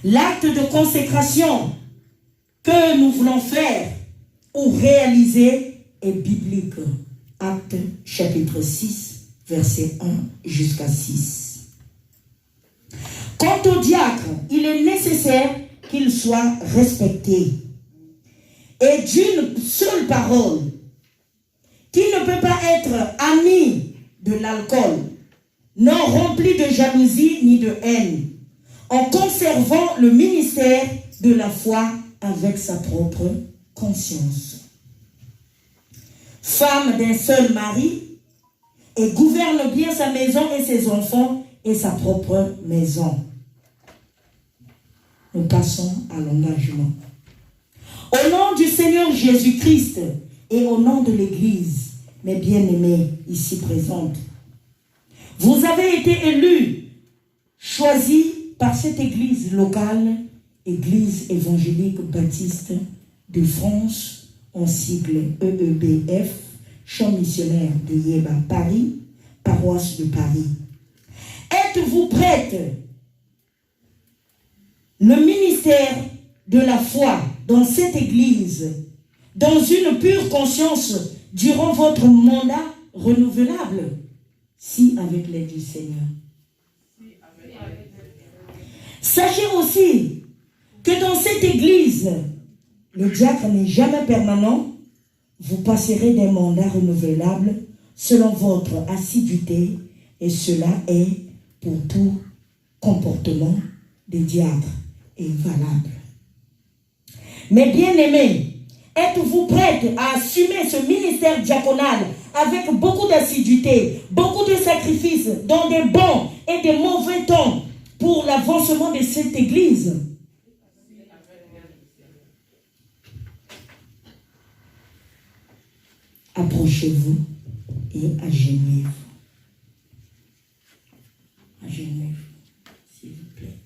L'acte de consécration que nous voulons faire ou réaliser est biblique. Acte chapitre 6, verset 1 jusqu'à 6. Quant au diacre, il est nécessaire qu'il soit respecté. Et d'une seule parole, qui ne peut pas être ami de l'alcool, non rempli de jalousie ni de haine, en conservant le ministère de la foi avec sa propre conscience. Femme d'un seul mari, et gouverne bien sa maison et ses enfants et sa propre maison. Nous passons à l'engagement. Au nom du Seigneur Jésus-Christ et au nom de l'Église, mes bien-aimés ici présentes, vous avez été élus, choisis par cette Église locale, Église évangélique baptiste de France, en sigle EEBF, Champ missionnaire de Yéba, Paris, paroisse de Paris. Êtes-vous prête? Le ministère de la foi dans cette Église, dans une pure conscience, durant votre mandat renouvelable, si avec l'aide du Seigneur. Sachez aussi que dans cette église, le diacre n'est jamais permanent. Vous passerez des mandats renouvelables selon votre assiduité et cela est pour tout comportement des diacres est valable. Mes bien-aimés, êtes-vous prêts à assumer ce ministère diaconal avec beaucoup d'assiduité, beaucoup de sacrifices dans des bons et des mauvais temps pour l'avancement de cette église? Approchez-vous et agenouillez-vous. Agenouillez-vous, s'il vous plaît.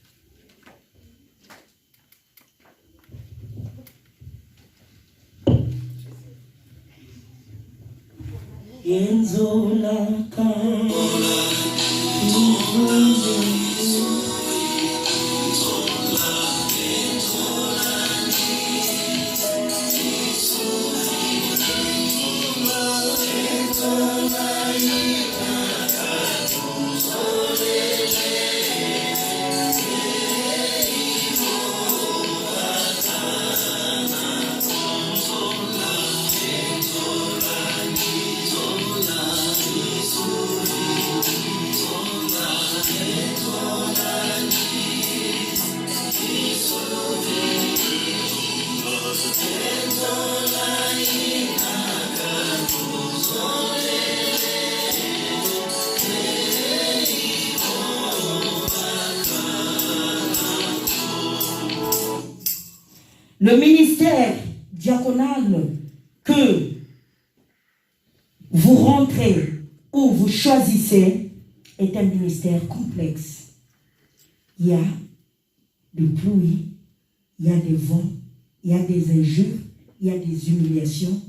Le ministère diaconal que vous rentrez ou vous choisissez est un ministère complexe. Il y a des pluies, il y a des vents, il y a des injures, il y a des humiliations,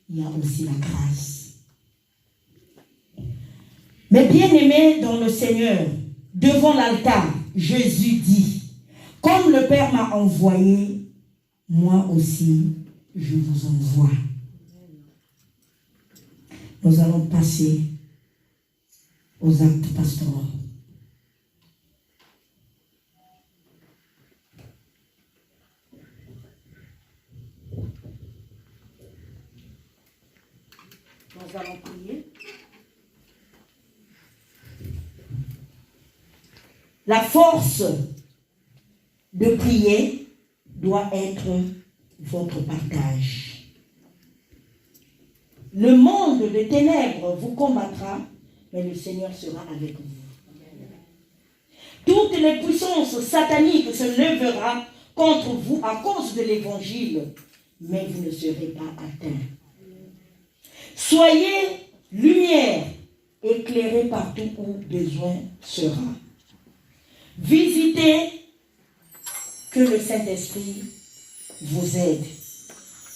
il y a aussi la grâce. Mais bien-aimés dans le Seigneur, devant l'altar, Jésus dit, comme le Père m'a envoyé, moi aussi, je vous envoie. Nous allons passer aux actes pastoraux. Nous allons prier. La force de prier doit être votre partage. Le monde des ténèbres vous combattra, mais le Seigneur sera avec vous. Toutes les puissances sataniques se lèveront contre vous à cause de l'évangile, mais vous ne serez pas atteints. Soyez lumière, éclairée partout où besoin sera. Visitez, que le Saint-Esprit vous aide.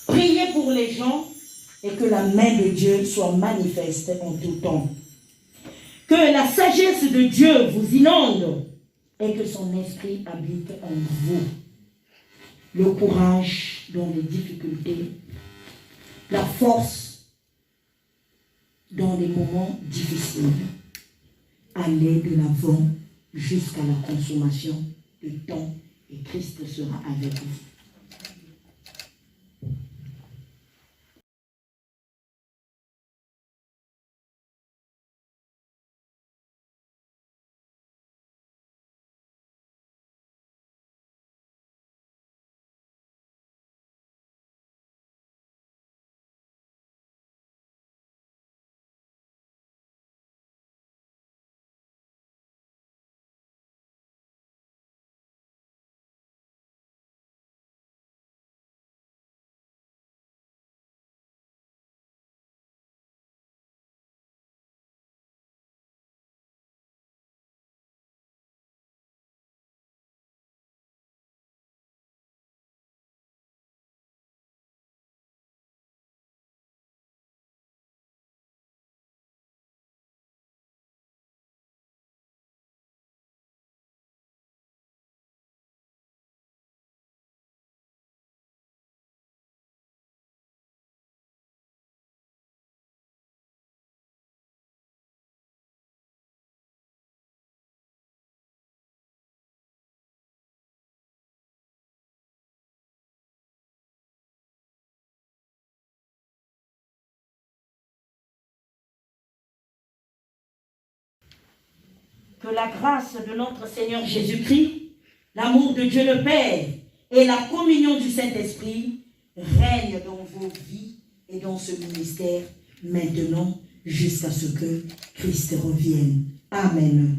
Priez pour les gens et que la main de Dieu soit manifeste en tout temps. Que la sagesse de Dieu vous inonde et que son esprit habite en vous. Le courage dans les difficultés, la force dans les moments difficiles. Allez de l'avant jusqu'à la consommation du temps et Christ sera avec vous. que la grâce de notre Seigneur Jésus-Christ, l'amour de Dieu le Père et la communion du Saint-Esprit règnent dans vos vies et dans ce ministère maintenant jusqu'à ce que Christ revienne. Amen.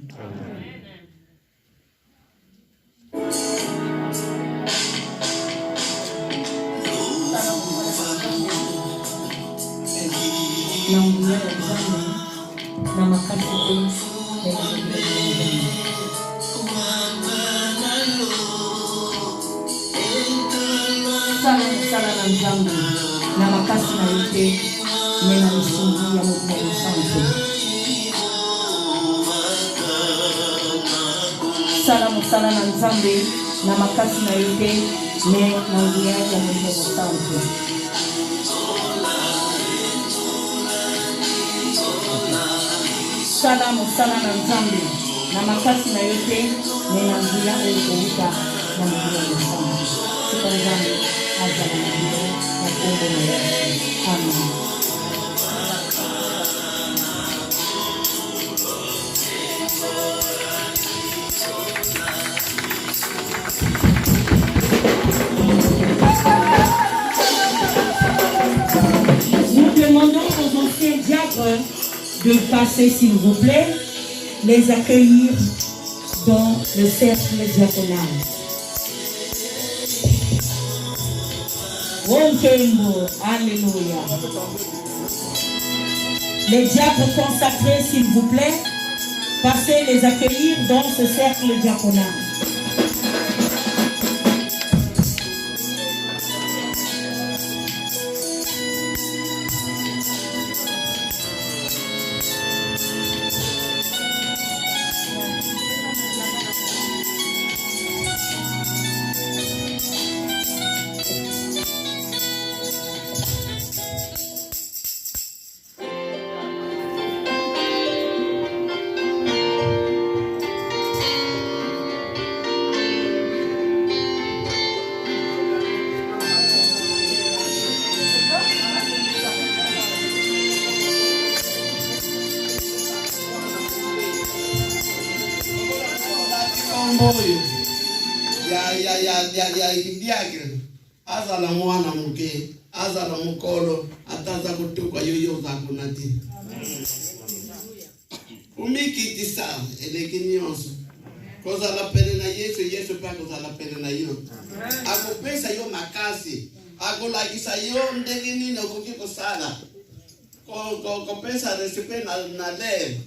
Salam sana na Nzambe na makasi na yote me na nguya ya Mungu Santo. Salam sana na Nzambe na makasi na yote me na nguya ya Mungu Santo. Sifa Nzambe azala na Mungu na Mungu na Yesu. Amen. De passer, s'il vous plaît, les accueillir dans le cercle diaconal. Alléluia. Les diacres consacrés, s'il vous plaît, passez les accueillir dans ce cercle diaconal. diagre azala mwana muke azala mukolo ataza kutukwa yoyo zakunati umikiti sa elekinyoso kozala pele na Yesu pa kozala pele na yo akopesa yo makasi akolakisa yo ndenge nini okoki kosala kopesa respect na lere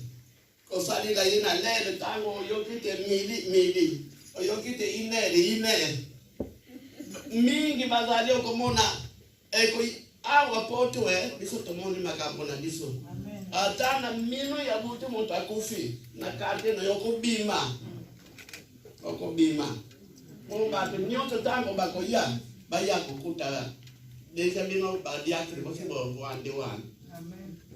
kosalila ye na lere tango oyokite mili oyokite inere mingi bazali okomona eko awa poto biso tomoni makambo na biso ata na mino ya butu moto akufi na karte na okobima mo bato nyonso tango bakoya baya kokuta deja bino badiakre bosibo wande wan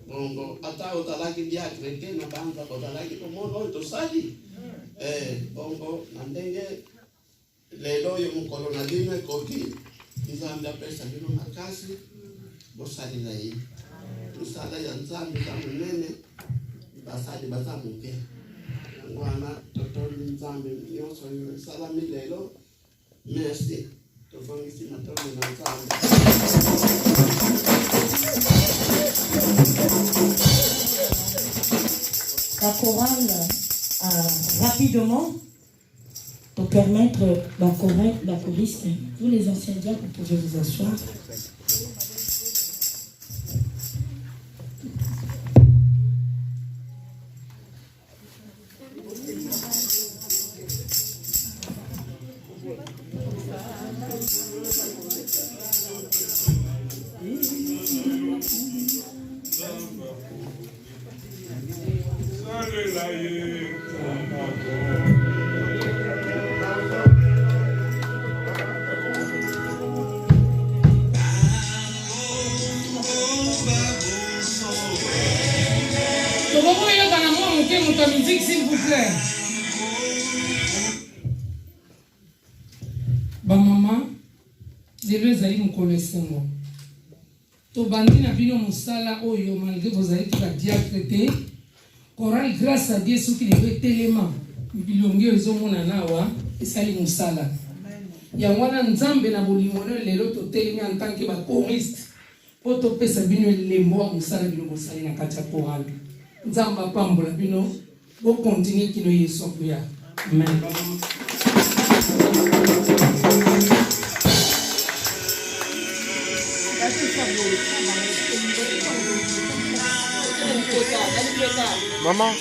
bongo ata otalaki diakre ke na banza otalaki komono tosali bongo na ndenge lelo yo mukolo na bino ekoki Nzambe apesa bino makasi bosalila ye tusala ya Nzambe za munene basali bazamuke ngwana totoli Nzambe nyonso yo salami lelo merci tofangisi na tomi na Nzambe. La chorale rapidement pour permettre la choriste, vous les anciens diacres, vous pouvez vous asseoir. Musique, s'il vous plaît. Ba maman, lelo ezali mokolo esengo. To bandi na bino mosala oyo malgré vos allez tout la diacre te. Chorale grâce à Dieu ceux qui devaient tellement bilongi ezomona nawa esali musala ya wana nzambe na bolimono lelo to telemi en tant que ba choriste poto pesa bino lembo musala bino bosali na kati ya chorale nzamba pambola bino bo continue kino yeso kuya amen. Maman.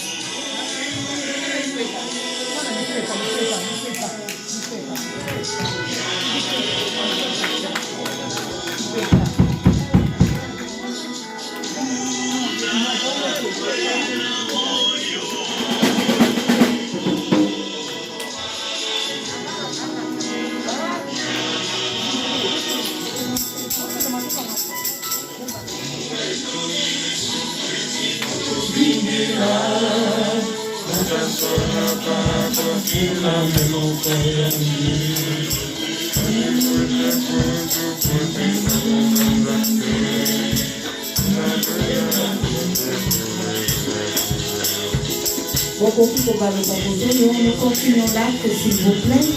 Beaucoup qui va nous proposer, nous continuons l'acte s'il vous plaît.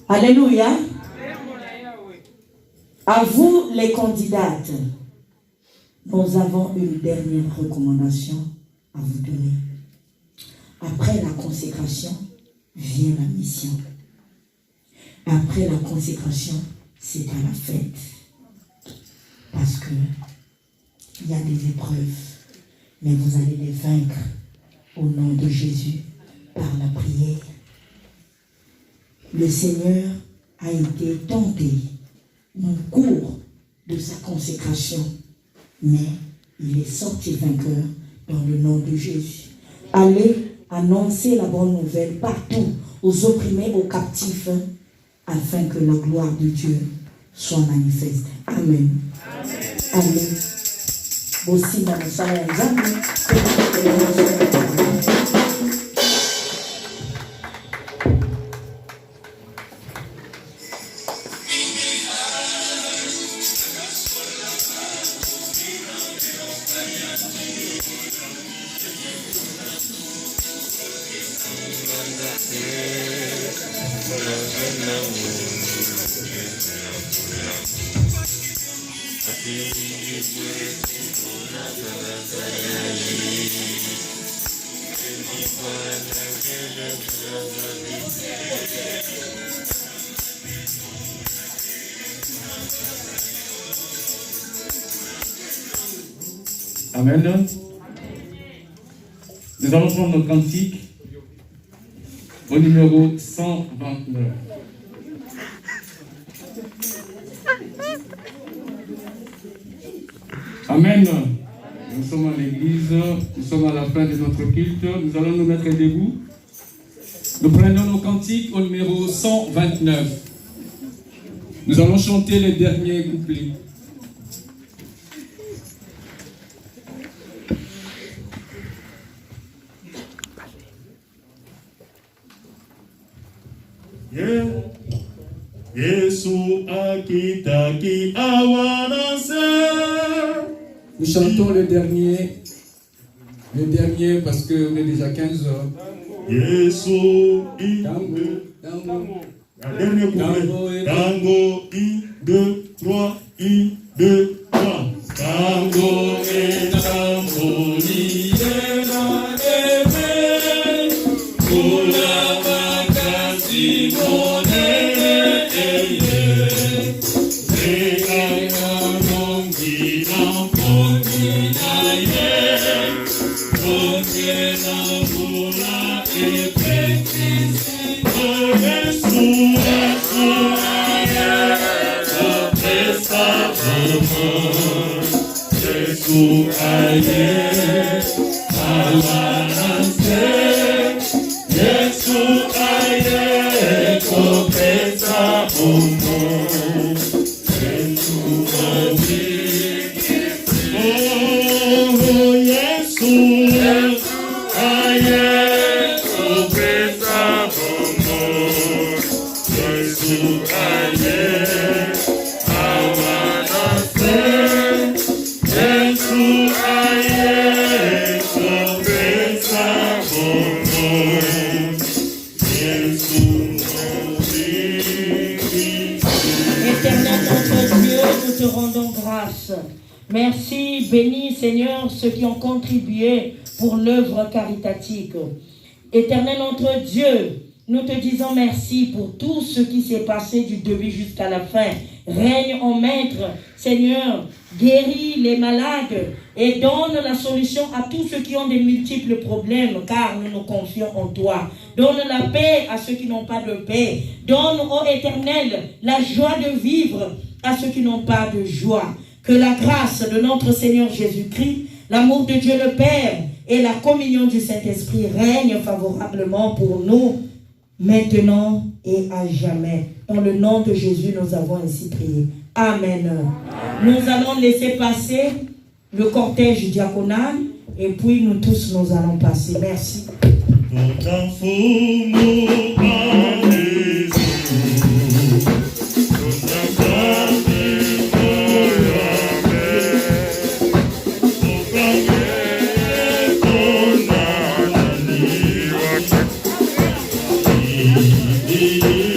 Alléluia. À vous les candidates, nous avons une dernière recommandation à vous donner. Après la consécration, vient la mission. Après la consécration, c'est à la fête. Parce que il y a des épreuves, mais vous allez les vaincre au nom de Jésus par la prière. Le Seigneur a été tenté au cours de sa consécration, mais il est sorti vainqueur dans le nom de Jésus. Allez annoncer la bonne nouvelle partout, aux opprimés, aux captifs, afin que la gloire de Dieu soit manifeste. Amen. Amen. Aussi dans le salaire Amen. Nous allons prendre notre cantique au numéro 129. Amen. Nous sommes à l'église, nous sommes à la fin de notre culte, nous allons nous mettre debout. Nous prenons nos cantiques au numéro 129. Nous allons chanter les derniers couplets. Yesu akitaki awanase. Nous chantons le dernier parce qu'on est déjà 15 heures. Yesu Tango. dernier couplet. Tango, 1, 2, 3, 1, 2, 3. Tango et tango, liena ebe, kula makasi monene eye, rekaya mongi na mongi na ye, mongi na mula ebe kisi, Yesu, Yesu, Yesu, Yesu aye, awanase. Yesu aye, kopesa umo. Yesu Merci, bénis Seigneur ceux qui ont contribué pour l'œuvre caritative. Éternel notre Dieu, nous te disons merci pour tout ce qui s'est passé du début jusqu'à la fin. Règne en maître, Seigneur, guéris les malades et donne la solution à tous ceux qui ont des multiples problèmes, car nous nous confions en toi. Donne la paix à ceux qui n'ont pas de paix. Donne, ô Éternel, la joie de vivre à ceux qui n'ont pas de joie. Que la grâce de notre Seigneur Jésus-Christ, l'amour de Dieu le Père et la communion du Saint-Esprit règnent favorablement pour nous, maintenant et à jamais. Dans le nom de Jésus, nous avons ainsi prié. Amen. Nous allons laisser passer le cortège diaconal et puis nous tous, nous allons passer. Merci. Yeah.